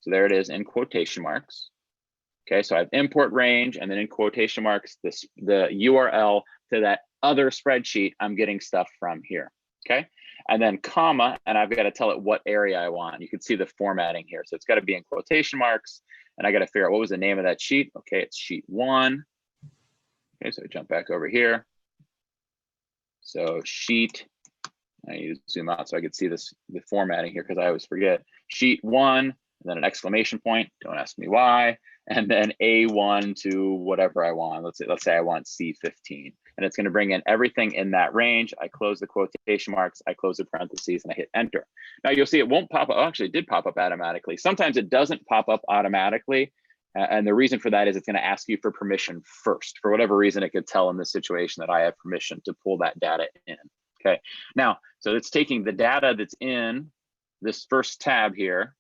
So there it is in quotation marks. Okay, so I have import range, and then in quotation marks, the URL to that other spreadsheet I'm getting stuff from here. Okay, and then comma, and I've got to tell it what area I want. You can see the formatting here. So it's got to be in quotation marks, and I got to figure out what was the name of that sheet. Okay, it's sheet 1. Okay, so I jump back over here. So sheet, I need to zoom out so I could see the formatting here because I always forget. Sheet 1, and then an exclamation point. Don't ask me why. And then A1 to whatever I want. Let's say I want C15, and it's going to bring in everything in that range. I close the quotation marks, I close the parentheses, and I hit enter. Now you'll see it won't pop up. Oh, actually, it did pop up automatically. Sometimes it doesn't pop up automatically, and the reason for that is it's going to ask you for permission first. For whatever reason, it could tell in this situation that I have permission to pull that data in. Okay. Now, so it's taking the data that's in this first tab here.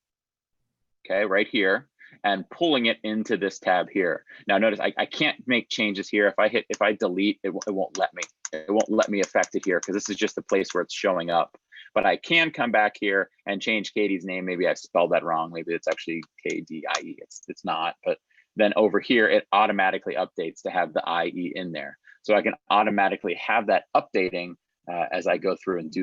Okay, right here, and pulling it into this tab here. Now notice I can't make changes here. If I delete, it won't let me. It won't let me affect it here because this is just the place where it's showing up. But I can come back here and change Katie's name. Maybe I spelled that wrong. Maybe it's actually K-D-I-E. It's not. But then over here, it automatically updates to have the I-E in there. So I can automatically have that updating as I go through and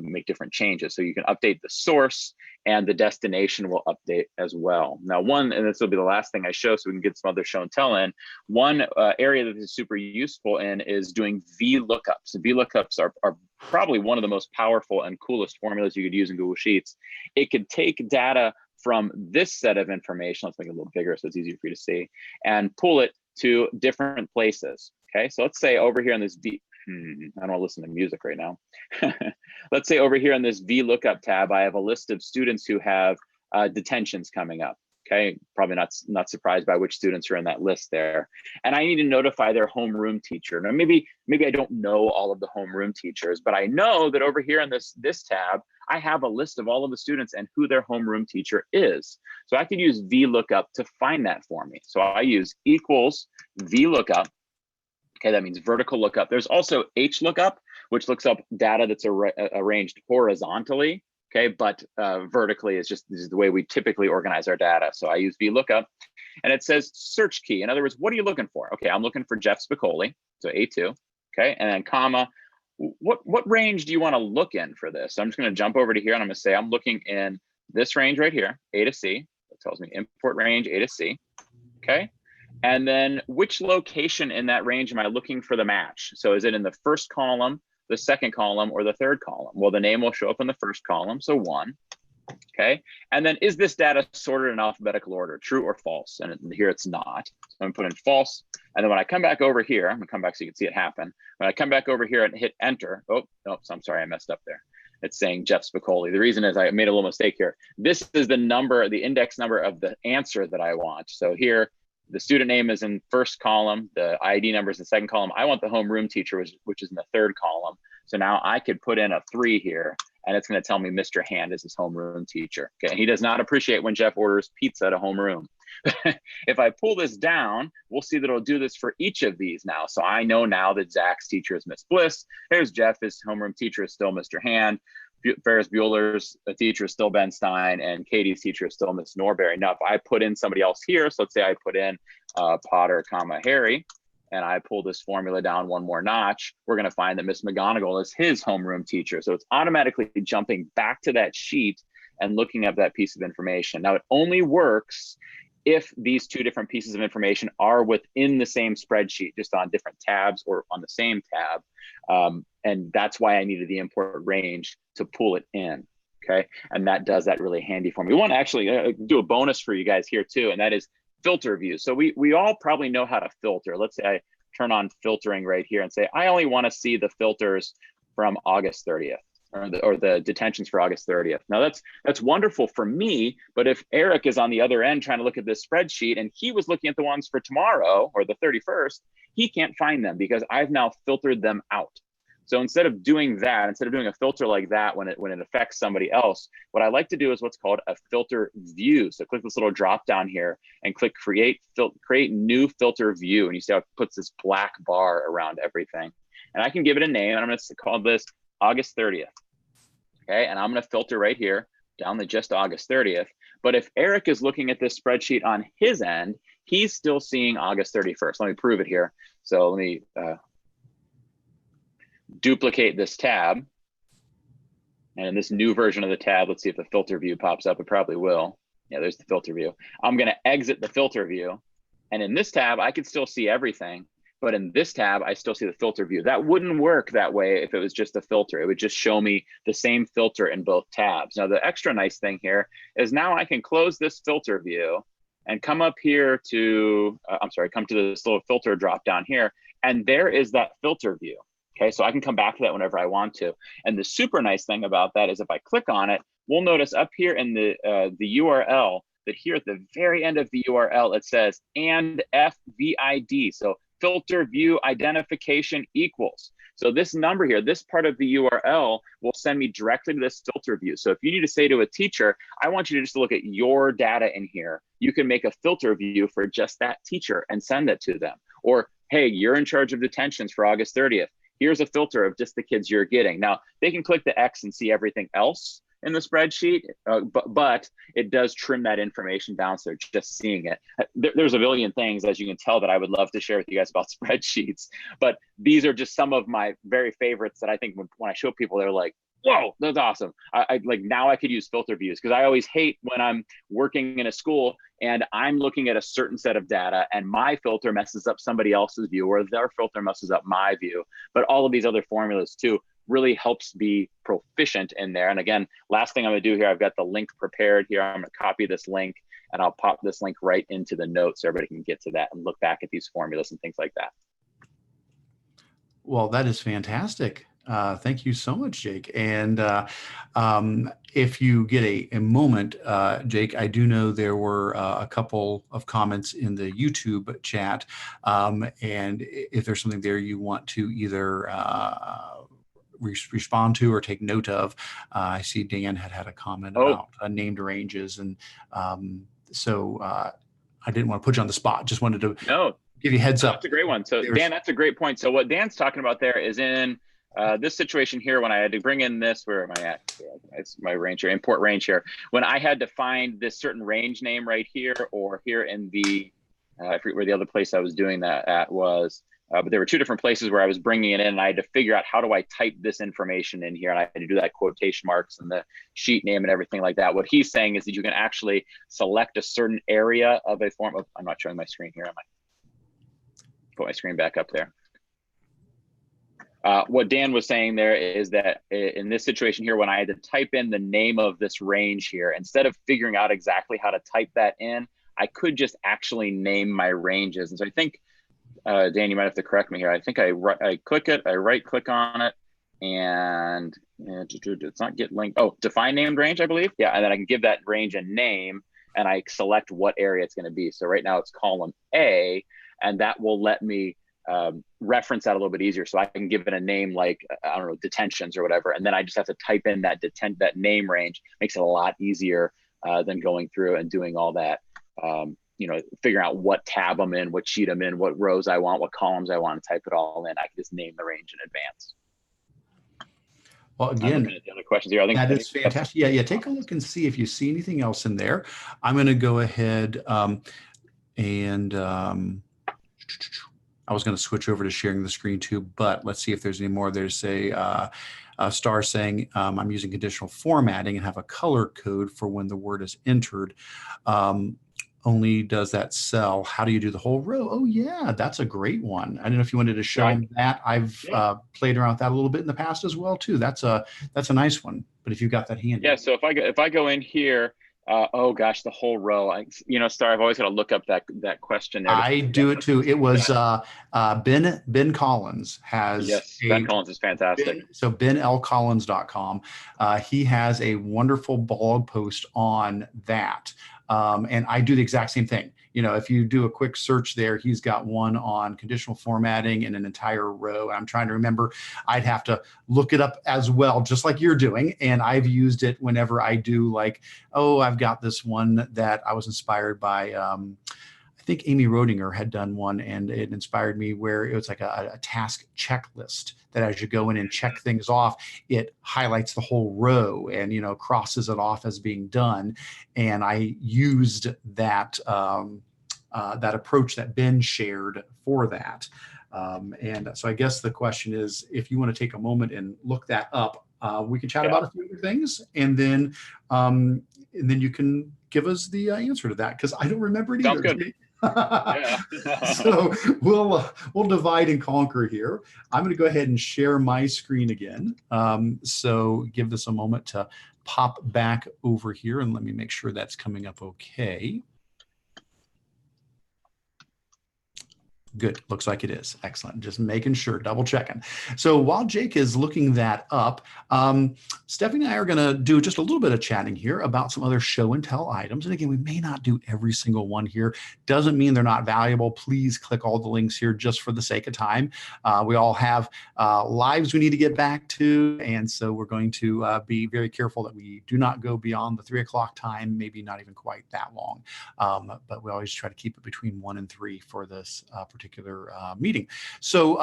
make different changes. So you can update the source, and the destination will update as well. Now and this will be the last thing I show so we can get some other show and tell in. One area that is super useful in is doing VLOOKUPs. VLOOKUPs are probably one of the most powerful and coolest formulas you could use in Google Sheets. It could take data from this set of information, let's make it a little bigger so it's easier for you to see, and pull it to different places. Okay, so let's say over here in this I don't want to listen to music right now. Let's say over here in this VLOOKUP tab, I have a list of students who have detentions coming up. Okay, probably not surprised by which students are in that list there. And I need to notify their homeroom teacher. Now maybe I don't know all of the homeroom teachers, but I know that over here in this tab, I have a list of all of the students and who their homeroom teacher is. So I could use VLOOKUP to find that for me. So I use equals VLOOKUP. Okay, that means vertical lookup. There's also HLOOKUP, which looks up data that's arranged horizontally. Okay, but vertically is just, this is the way we typically organize our data. So I use VLOOKUP, and it says search key. In other words, what are you looking for? Okay, I'm looking for Jeff Spicoli, so A2. Okay, and then comma, what range do you want to look in for this? So I'm just going to jump over to here, and I'm going to say I'm looking in this range right here, A to C. It tells me import range A to C. Okay, and then which location in that range am I looking for the match? So is it in the first column, the second column, or the third column? Well, the name will show up in the first column, so 1. Okay, and then is this data sorted in alphabetical order, true or false? And here it's not. So I'm gonna put in false. And then when I come back over here, I'm gonna come back so you can see it happen. When I come back over here and hit enter, oh, no, so I'm sorry, I messed up there. It's saying Jeff Spicoli. The reason is I made a little mistake here. This is the number, the index number of the answer that I want. So here, the student name is in first column, the ID number is in the second column. I want the homeroom teacher, which is in the third column. So now I could put in a 3 here, and it's going to tell me Mr. Hand is his homeroom teacher. Okay, and he does not appreciate when Jeff orders pizza at a homeroom. If I pull this down, we'll see that it'll do this for each of these now. So I know now that Zach's teacher is Miss Bliss. Here's Jeff, his homeroom teacher is still Mr. Hand. Ferris Bueller's teacher is still Ben Stein, and Katie's teacher is still Miss Norberry. Now, if I put in somebody else here, so let's say I put in Potter, Harry, and I pull this formula down one more notch, we're going to find that Miss McGonigal is his homeroom teacher. So it's automatically jumping back to that sheet and looking at that piece of information. Now, it only works if these two different pieces of information are within the same spreadsheet, just on different tabs or on the same tab. And that's why I needed the import range to pull it in, okay? And that does that really handy for me. We want to actually do a bonus for you guys here too, and that is filter view. So we all probably know how to filter. Let's say I turn on filtering right here and say, I only want to see the filters from August 30th. Or the detentions for August 30th. Now that's wonderful for me, but if Eric is on the other end trying to look at this spreadsheet and he was looking at the ones for tomorrow or the 31st, he can't find them because I've now filtered them out. So instead of doing that, instead of doing a filter like that when it affects somebody else, what I like to do is what's called a filter view. So click this little drop down here and click create new filter view, and you see how it puts this black bar around everything. And I can give it a name, and I'm going to call this August 30th. Okay, and I'm going to filter right here down to just August 30th. But if Eric is looking at this spreadsheet on his end, he's still seeing August 31st. Let me prove it here. So let me duplicate this tab. And in this new version of the tab, let's see if the filter view pops up. It probably will. Yeah, there's the filter view. I'm going to exit the filter view. And in this tab, I can still see everything. But in this tab, I still see the filter view. That wouldn't work that way if it was just a filter. It would just show me the same filter in both tabs. Now, the extra nice thing here is now I can close this filter view and come up here to, come to this little filter drop down here. And there is that filter view. Okay, so I can come back to that whenever I want to. And the super nice thing about that is if I click on it, we'll notice up here in the URL that here at the very end of the URL, it says and FVID. So filter view identification equals. So this number here, this part of the URL will send me directly to this filter view. So if you need to say to a teacher, I want you to just look at your data in here, you can make a filter view for just that teacher and send it to them. Or, hey, you're in charge of detentions for August 30th. Here's a filter of just the kids you're getting. Now, they can click the X and see everything else in the spreadsheet, but it does trim that information down, so just seeing it. There's a billion things, as you can tell, that I would love to share with you guys about spreadsheets, but these are just some of my very favorites that I think when I show people, they're like, whoa, that's awesome. I like, now I could use filter views, because I always hate when I'm working in a school and I'm looking at a certain set of data and my filter messes up somebody else's view, or their filter messes up my view. But all of these other formulas too really helps be proficient in there. And again, last thing I'm gonna do here, I've got the link prepared here. I'm gonna copy this link and I'll pop this link right into the notes so everybody can get to that and look back at these formulas and things like that. Well, that is fantastic. Thank you so much, Jake. And if you get a moment, Jake, I do know there were a couple of comments in the YouTube chat. And if there's something there you want to either respond to or take note of, I see Dan had a comment about named ranges. And so I didn't want to put you on the spot, just wanted to give you a heads up. That's a great one. So Dan, that's a great point. So what Dan's talking about there is in this situation here, when I had to bring in this, where am I at? It's my range here, import range here. When I had to find this certain range name right here, or here in the, I forget where the other place I was doing that at was, but there were two different places where I was bringing it in, and I had to figure out how do I type this information in here, and I had to do that quotation marks and the sheet name and everything like that. What he's saying is that you can actually select a certain area of a form of, I'm not showing my screen here, am I? Put my screen back up there. What Dan was saying there is that in this situation here, when I had to type in the name of this range here, instead of figuring out exactly how to type that in, I could just actually name my ranges. And so I think, Dan, you might have to correct me here. I think I click it, I right click on it, and it's not get linked. Oh, define named range, I believe. Yeah, and then I can give that range a name, and I select what area it's going to be. So right now it's column A, and that will let me reference that a little bit easier. So I can give it a name like, I don't know, detentions or whatever. And then I just have to type in that name range. Makes it a lot easier than going through and doing all that, you know, figuring out what tab I'm in, what sheet I'm in, what rows I want, what columns I want, to type it all in. I can just name the range in advance. Well, again, the other questions here. I think that is fantastic. Yeah, take a look and see if you see anything else in there. I'm going to go ahead and I was going to switch over to sharing the screen too, but let's see if there's any more. There's a star saying I'm using conditional formatting and have a color code for when the word is entered. Only does that sell? How do you do the whole row? Oh yeah, that's a great one. I don't know if you wanted to show them that. I've played around with that a little bit in the past as well too. That's a nice one. But if you've got that handy. Yeah. So if I go in here. Oh gosh, the whole row. You know, Star, I've always got to look up that question there. I do it too. It was Ben Collins has. Yes, Ben Collins is fantastic. So benlcollins.com. He has a wonderful blog post on that. And I do the exact same thing. You know, if you do a quick search there, he's got one on conditional formatting in an entire row. I'm trying to remember, I'd have to look it up as well, just like you're doing. And I've used it whenever I do like, oh, I've got this one that I was inspired by. I think Amy Rodinger had done one, and it inspired me where it was like a task checklist that as you go in and check things off, it highlights the whole row and, you know, crosses it off as being done. And I used that that approach that Ben shared for that. And so I guess the question is, if you want to take a moment and look that up, we can chat about a few other things, and then you can give us the answer to that, because I don't remember it either. Sounds good. So we'll divide and conquer here. I'm going to go ahead and share my screen again. So give this a moment to pop back over here, and let me make sure that's coming up okay. Good, looks like it is. Excellent, just making sure, double checking. So while Jake is looking that up, Stephanie and I are gonna do just a little bit of chatting here about some other show and tell items. And again, we may not do every single one here. Doesn't mean they're not valuable. Please click all the links here just for the sake of time. We all have lives we need to get back to. And so we're going to be very careful that we do not go beyond the 3 o'clock time, maybe not even quite that long. But we always try to keep it between 1 and 3 for this particular meeting. So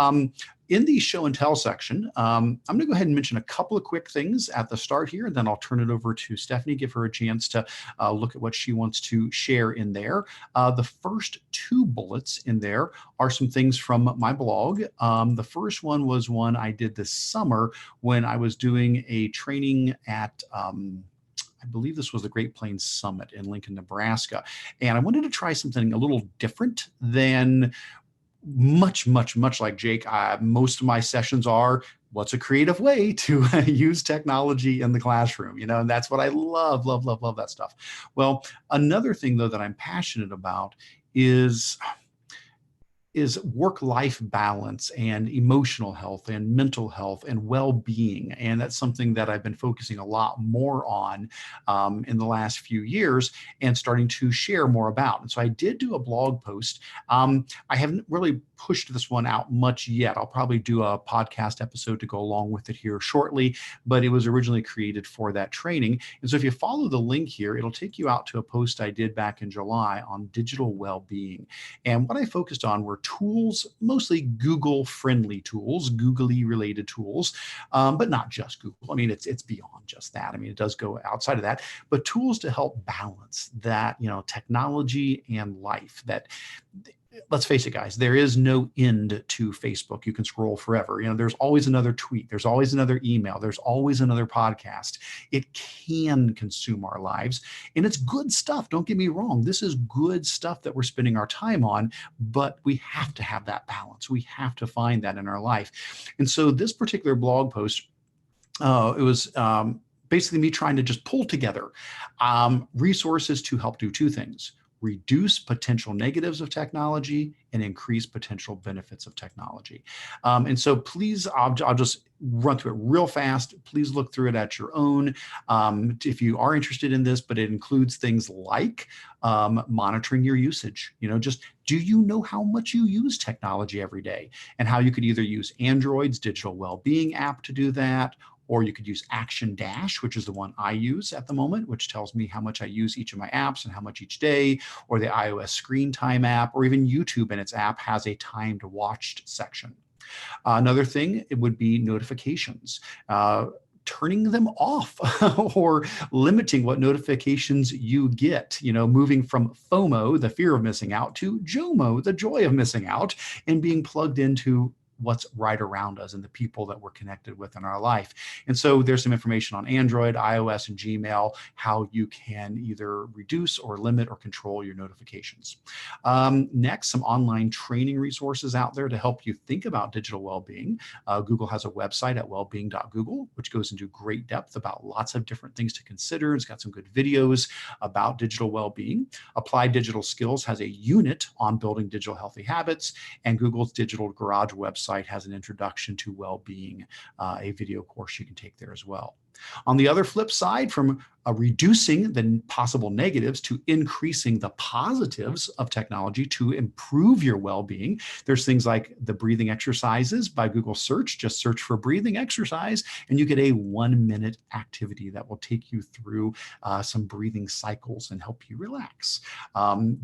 in the show and tell section, I'm going to go ahead and mention a couple of quick things at the start here, and then I'll turn it over to Stephanie, give her a chance to look at what she wants to share in there. The first 2 bullets in there are some things from my blog. The first one was one I did this summer when I was doing a training at I believe this was the Great Plains Summit in Lincoln, Nebraska. And I wanted to try something a little different than much like Jake. Most of my sessions are, what's a creative way to use technology in the classroom, you know, and that's what I love that stuff. Well, another thing though that I'm passionate about is is work-life balance and emotional health and mental health and well-being. And that's something that I've been focusing a lot more on in the last few years and starting to share more about. And so I did do a blog post. I haven't really pushed this one out much yet. I'll probably do a podcast episode to go along with it here shortly, but it was originally created for that training. And so if you follow the link here, it'll take you out to a post I did back in July on digital well-being. And what I focused on were tools, mostly Google-friendly tools, googly related tools, but not just Google. I mean, it's beyond just that. I mean, it does go outside of that, but tools to help balance that, technology and life. That, let's face it, guys, there is no end to Facebook. You can scroll forever. There's always another tweet. There's always another email. There's always another podcast. It can consume our lives, and it's good stuff. Don't get me wrong. This is good stuff that we're spending our time on, but we have to have that balance. We have to find that in our life. And so this particular blog post, it was basically me trying to just pull together resources to help do two things: reduce potential negatives of technology and increase potential benefits of technology. And so please, I'll just run through it real fast. Please look through it at your own if you are interested in this, but it includes things like monitoring your usage. Just, do you know how much you use technology every day, and how you could either use Android's digital well-being app to do that, or you could use Action Dash, which is the one I use at the moment, which tells me how much I use each of my apps and how much each day, or the iOS Screen Time app, or even YouTube in its app has a timed watched section. Another thing, it would be notifications. Turning them off or limiting what notifications you get, moving from FOMO, the fear of missing out, to JOMO, the joy of missing out, and being plugged into what's right around us and the people that we're connected with in our life. And so there's some information on Android, iOS, and Gmail, how you can either reduce or limit or control your notifications. Next, some online training resources out there to help you think about digital well-being. Google has a website at wellbeing.google, which goes into great depth about lots of different things to consider. It's got some good videos about digital well-being. Applied Digital Skills has a unit on building digital healthy habits, and Google's Digital Garage website has an introduction to well-being, a video course you can take there as well. On the other flip side, from reducing the possible negatives to increasing the positives of technology to improve your well-being, there's things like the breathing exercises by Google search. Just search for breathing exercise, and you get a 1-minute activity that will take you through some breathing cycles and help you relax.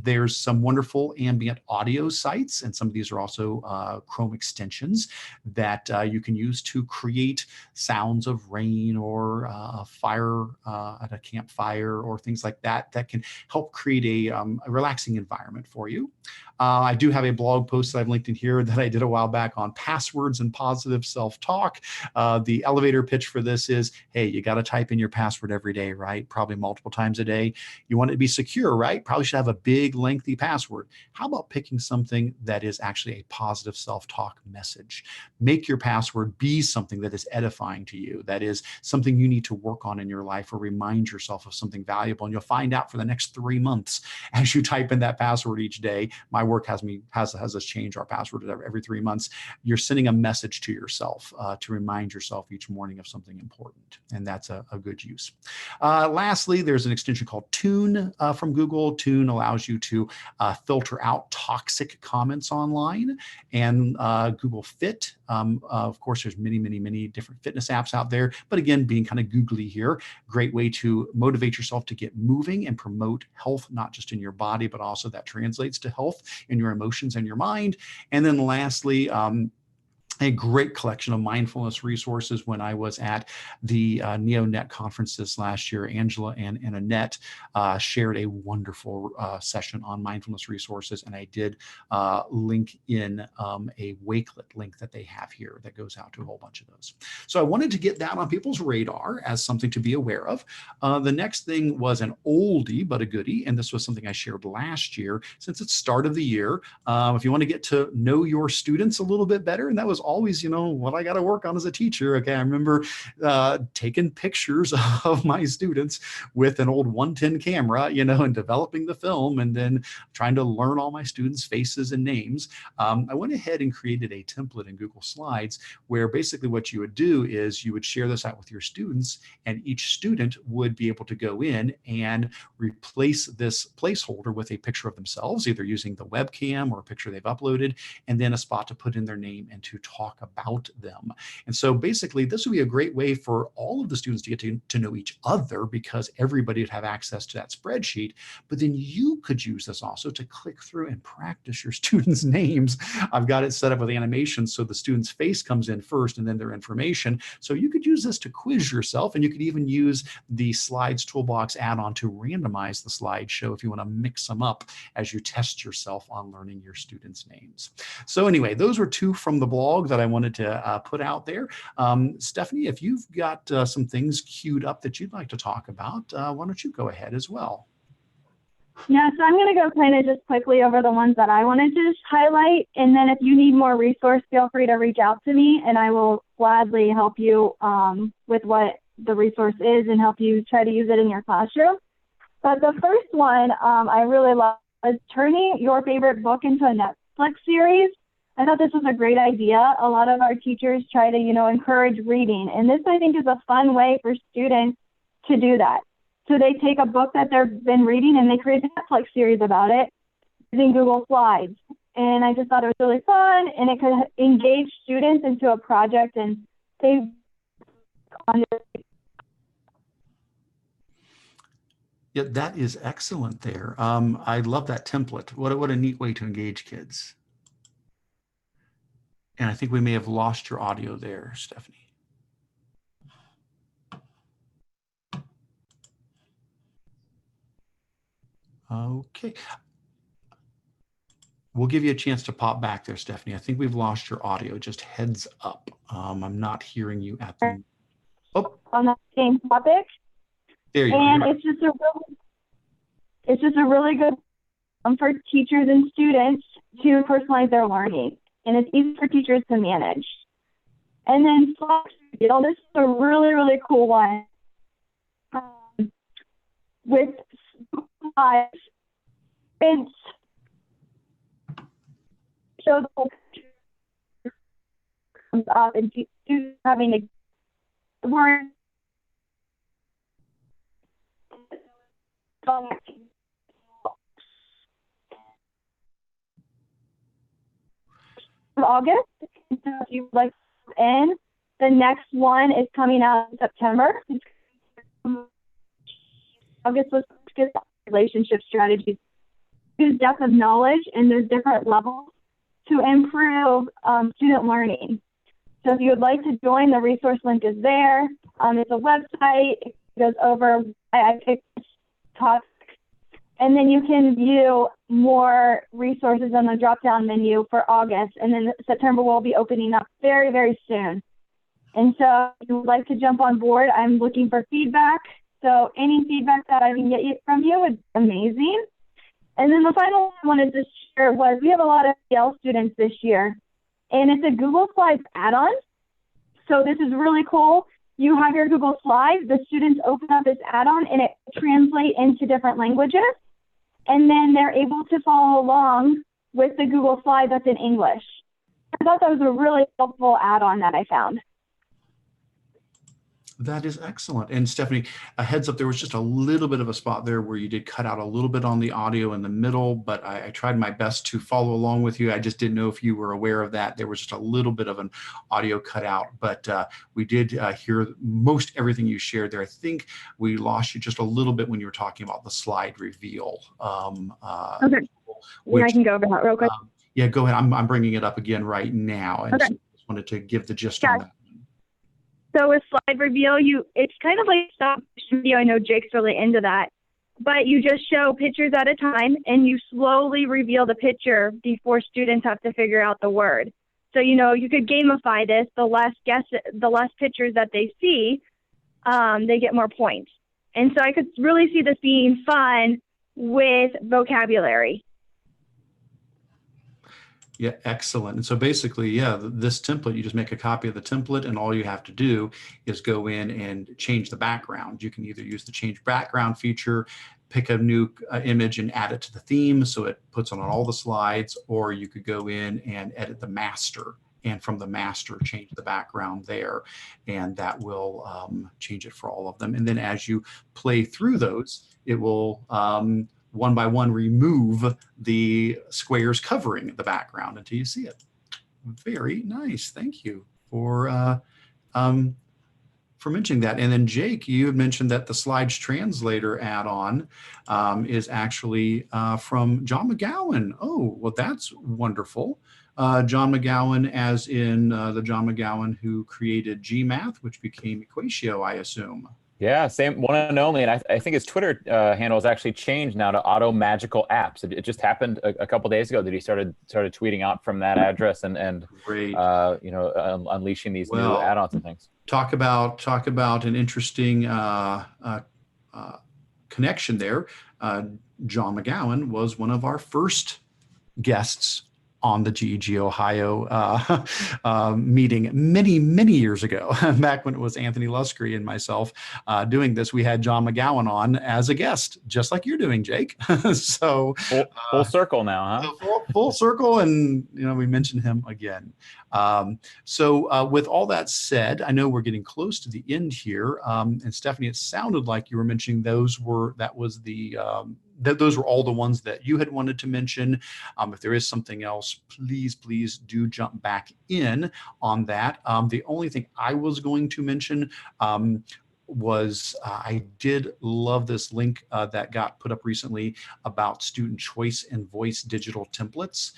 There's some wonderful ambient audio sites, and some of these are also Chrome extensions that you can use to create sounds of rain or a fire at a campfire or things like that that can help create a relaxing environment for you. I do have a blog post that I've linked in here that I did a while back on passwords and positive self-talk. The elevator pitch for this is, hey, you got to type in your password every day, right? Probably multiple times a day. You want it to be secure, right? Probably should have a big, lengthy password. How about picking something that is actually a positive self-talk message? Make your password be something that is edifying to you, that is something you need to work on in your life, or remind yourself of something valuable. And you'll find out for the next 3 months as you type in that password each day. My work has us change our password every 3 months. You're sending a message to yourself to remind yourself each morning of something important, and that's a good use. Lastly, there's an extension called Tune from Google. Tune allows you to filter out toxic comments online, and Google Fit. Of course, there's many different fitness apps out there, but again, being kind of googly here, great way to motivate yourself to get moving and promote health, not just in your body, but also that translates to health in your emotions and your mind. And then lastly, a great collection of mindfulness resources. When I was at the NeoNet conferences last year, Angela and Annette shared a wonderful session on mindfulness resources, and I did link in a Wakelet link that they have here that goes out to a whole bunch of those. So I wanted to get that on people's radar as something to be aware of. The next thing was an oldie but a goodie, and this was something I shared last year since it's start of the year. If you want to get to know your students a little bit better, and that was always, what I got to work on as a teacher. Okay, I remember taking pictures of my students with an old 110 camera, and developing the film, and then trying to learn all my students' faces and names. I went ahead and created a template in Google Slides where basically what you would do is you would share this out with your students, and each student would be able to go in and replace this placeholder with a picture of themselves, either using the webcam or a picture they've uploaded, and then a spot to put in their name and to talk about them. And so basically this would be a great way for all of the students to get to know each other, because everybody would have access to that spreadsheet. But then you could use this also to click through and practice your students' names. I've got it set up with animations so the student's face comes in first and then their information. So you could use this to quiz yourself, and you could even use the Slides Toolbox add-on to randomize the slideshow if you want to mix them up as you test yourself on learning your students' names. So anyway, those were two from the blog that I wanted to put out there. Stephanie, if you've got some things queued up that you'd like to talk about, why don't you go ahead as well? Yeah, so I'm going to go kind of just quickly over the ones that I wanted to highlight. And then if you need more resource, feel free to reach out to me, and I will gladly help you with what the resource is and help you try to use it in your classroom. But the first one I really love is turning your favorite book into a Netflix series. I thought this was a great idea. A lot of our teachers try to, encourage reading. And this, I think, is a fun way for students to do that. So they take a book that they've been reading and they create a Netflix series about it using Google Slides. And I just thought it was really fun, and it could engage students into a project, and they Yeah, that is excellent there. I love that template. What a neat way to engage kids. And I think we may have lost your audio there, Stephanie. Okay. We'll give you a chance to pop back there, Stephanie. I think we've lost your audio. Just heads up. I'm not hearing you at the... Oh, on that same topic. There you go. And it's just a really good for teachers and students to personalize their learning, and it's easy for teachers to manage. And then Slack, this is a really, really cool one. With Slides, it's show the whole picture comes up, and students having to word. August, so if you like in, the next one is coming out in September. August was relationship strategies. Use depth of knowledge, and there's different levels to improve student learning. So if you would like to join, the resource link is there. It's a website. It goes over, I picked topics, and then you can view more resources on the drop-down menu for August, and then September will be opening up very, very soon. And so if you would like to jump on board, I'm looking for feedback. So any feedback that I can get from you would be amazing. And then the final one I wanted to share was we have a lot of EL students this year, and it's a Google Slides add-on. So this is really cool. You have your Google Slides, the students open up this add-on, and it translates into different languages. And then they're able to follow along with the Google Slide that's in English. I thought that was a really helpful add-on that I found. That is excellent. And Stephanie, a heads up, there was just a little bit of a spot there where you did cut out a little bit on the audio in the middle, but I tried my best to follow along with you. I just didn't know if you were aware of that. There was just a little bit of an audio cutout, but we did hear most everything you shared there. I think we lost you just a little bit when you were talking about the slide reveal. Okay, which, I can go over that real quick. Yeah, go ahead. I'm bringing it up again right now. And okay. So I just wanted to give the gist on that. So with slide reveal, it's kind of like stop motion video. I know Jake's really into that, but you just show pictures at a time, and you slowly reveal the picture before students have to figure out the word. So, you could gamify this. The less pictures that they see, they get more points. And so I could really see this being fun with vocabulary. Yeah, excellent. And so basically, yeah, this template, you just make a copy of the template, and all you have to do is go in and change the background. You can either use the change background feature, pick a new image and add it to the theme so it puts on all the slides, or you could go in and edit the master, and from the master change the background there, and that will change it for all of them. And then as you play through those, it will one by one remove the squares covering the background until you see it. Very nice. Thank you for mentioning that. And then Jake, you had mentioned that the Slides Translator add-on is actually from John McGowan. Oh, well, that's wonderful. John McGowan, as in the John McGowan who created GMath, which became Equatio, I assume. Yeah, same one and only. And I think his Twitter handle has actually changed now to Auto Magical Apps. It just happened a couple days ago that he started tweeting out from that address and Great. Unleashing these new add-ons and things. Talk about an interesting connection there. John McGowan was one of our first guests on the GEG Ohio meeting many years ago. Back when it was Anthony Luscre and myself doing this, we had John McGowan on as a guest, just like you're doing, Jake. So full circle now, huh? Full circle, and we mentioned him again. So with all that said, I know we're getting close to the end here. And Stephanie, it sounded like you were mentioning those were all the ones that you had wanted to mention. If there is something else, please do jump back in on that. The only thing I was going to mention was I did love this link that got put up recently about student choice and voice digital templates.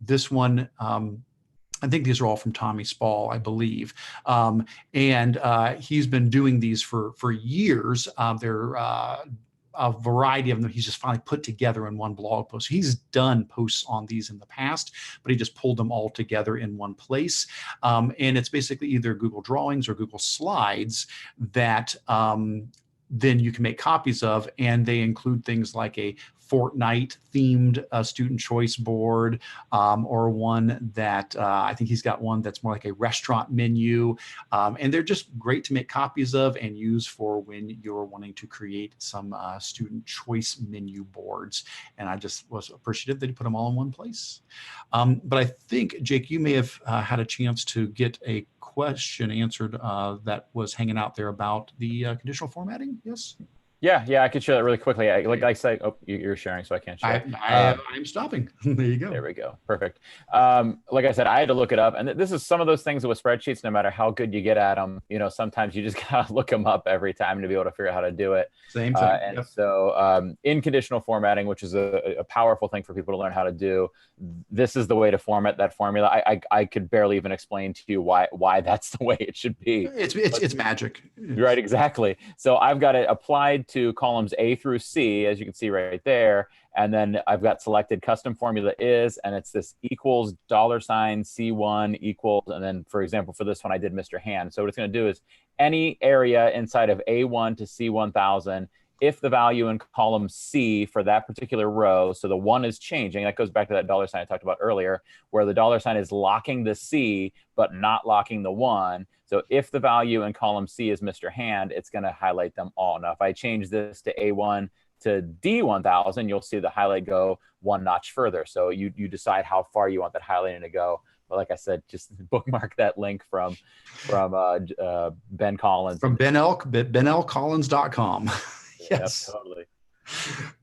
This one, I think these are all from Tommy Spall, I believe. He's been doing these for years. They're a variety of them he's just finally put together in one blog post. He's done posts on these in the past, but he just pulled them all together in one place. And it's basically either Google Drawings or Google Slides that then you can make copies of, and they include things like a Fortnite themed student choice board, or one that I think he's got one that's more like a restaurant menu. And they're just great to make copies of and use for when you're wanting to create some student choice menu boards. And I just was appreciative that he put them all in one place. But I think, Jake, you may have had a chance to get a question answered that was hanging out there about the conditional formatting. Yes? Yeah, I could share that really quickly. Like I say, oh, you're sharing, so I can't share. I'm stopping. There you go. There we go. Perfect. Like I said, I had to look it up, and this is some of those things with spreadsheets. No matter how good you get at them, sometimes you just gotta look them up every time to be able to figure out how to do it. Same thing. And so, in conditional formatting, which is a powerful thing for people to learn how to do, this is the way to format that formula. I could barely even explain to you why that's the way it should be. It's magic. Right, exactly. So I've got it applied to columns A through C, as you can see right there. And then I've got selected custom formula is, and it's this equals $ C1 equals, and then for example, for this one, I did Mr. Hand. So what it's going to do is any area inside of A1 to C1000, if the value in column C for that particular row, so the 1 is changing, that goes back to that $ I talked about earlier, where the $ is locking the C, but not locking the 1. So if the value in column C is Mr. Hand, it's going to highlight them all. Now, if I change this to A1 to D1000, you'll see the highlight go one notch further. So you decide how far you want that highlighting to go. But like I said, just bookmark that link from Ben Collins. From benlcollins.com. Yes. Yep, totally.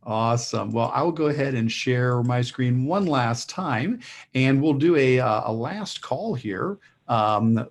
Awesome. Well, I will go ahead and share my screen one last time, and we'll do a last call here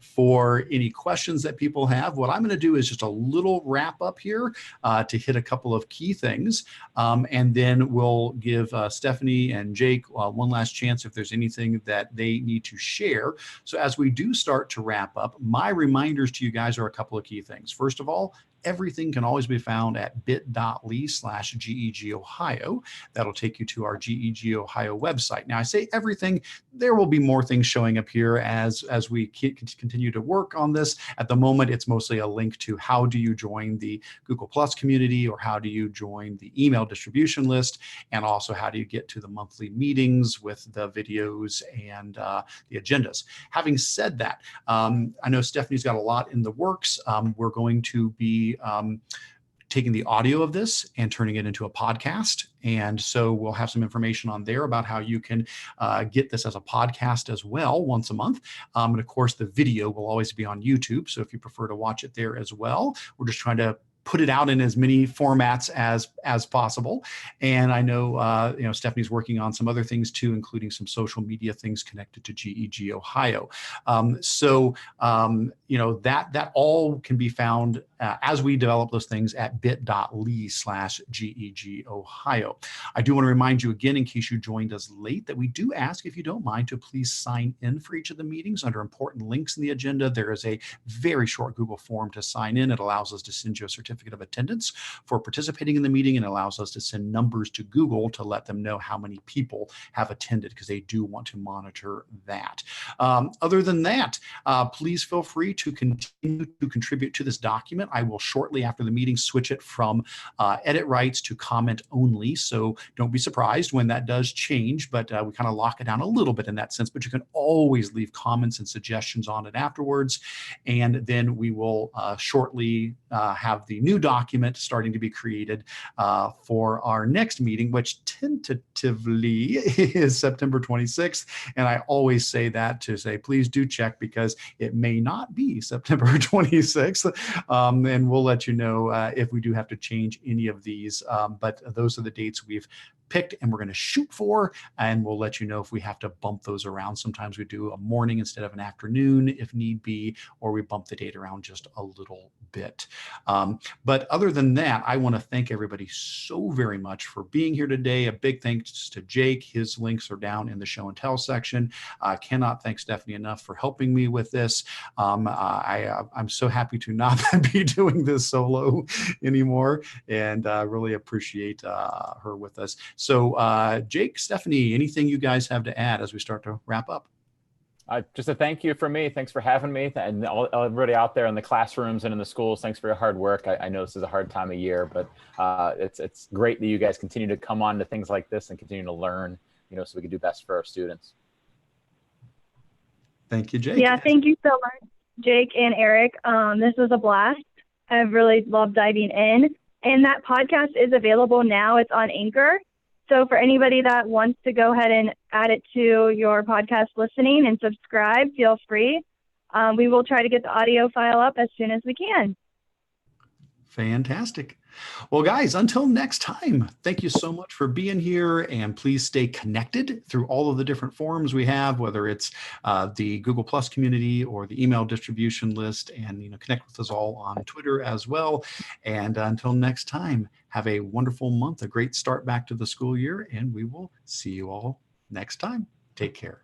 for any questions that people have. What I'm going to do is just a little wrap up here to hit a couple of key things, and then we'll give Stephanie and Jake one last chance if there's anything that they need to share. So as we do start to wrap up, my reminders to you guys are a couple of key things. First of all, everything can always be found at bit.ly/GEG Ohio. That'll take you to our GEG Ohio website. Now, I say everything, there will be more things showing up here as we continue to work on this. At the moment, it's mostly a link to how do you join the Google Plus community, or how do you join the email distribution list, and also how do you get to the monthly meetings with the videos and the agendas. Having said that, I know Stephanie's got a lot in the works. We're going to be taking the audio of this and turning it into a podcast. And so we'll have some information on there about how you can get this as a podcast as well once a month. And of course, the video will always be on YouTube. So if you prefer to watch it there as well, we're just trying to put it out in as many formats as possible. And I know, Stephanie's working on some other things too, including some social media things connected to GEG Ohio. That all can be found as we develop those things at bit.ly/GEG Ohio. I do want to remind you again, in case you joined us late, that we do ask, if you don't mind, to please sign in for each of the meetings. Under important links in the agenda, there is a very short Google form to sign in. It allows us to send you a certificate of attendance for participating in the meeting, and allows us to send numbers to Google to let them know how many people have attended, because they do want to monitor that. Other than that, please feel free to continue to contribute to this document. I will shortly after the meeting switch it from edit rights to comment only. So don't be surprised when that does change, but we kind of lock it down a little bit in that sense. But you can always leave comments and suggestions on it afterwards. And then we will shortly have the new document starting to be created for our next meeting, which tentatively is September 26th. And I always say that to say, please do check, because it may not be September 26th. And we'll let you know if we do have to change any of these. But those are the dates we've picked and we're going to shoot for, and we'll let you know if we have to bump those around. Sometimes we do a morning instead of an afternoon if need be, or we bump the date around just a little bit. But other than that, I want to thank everybody so very much for being here today. A big thanks to Jake. His links are down in the show and tell section. I cannot thank Stephanie enough for helping me with this. I'm so happy to not be doing this solo anymore, and really appreciate her with us. So Jake, Stephanie, anything you guys have to add as we start to wrap up? Just a thank you from me. Thanks for having me, and everybody out there in the classrooms and in the schools. Thanks for your hard work. I know this is a hard time of year, but it's great that you guys continue to come on to things like this and continue to learn, so we can do best for our students. Thank you, Jake. Yeah, thank you so much, Jake and Eric. This was a blast. I've really loved diving in. And that podcast is available now. It's on Anchor. So for anybody that wants to go ahead and add it to your podcast listening and subscribe, feel free. We will try to get the audio file up as soon as we can. Fantastic. Well, guys, until next time, thank you so much for being here, and please stay connected through all of the different forums we have, whether it's the Google Plus community or the email distribution list, and connect with us all on Twitter as well. And until next time, have a wonderful month, a great start back to the school year, and we will see you all next time. Take care.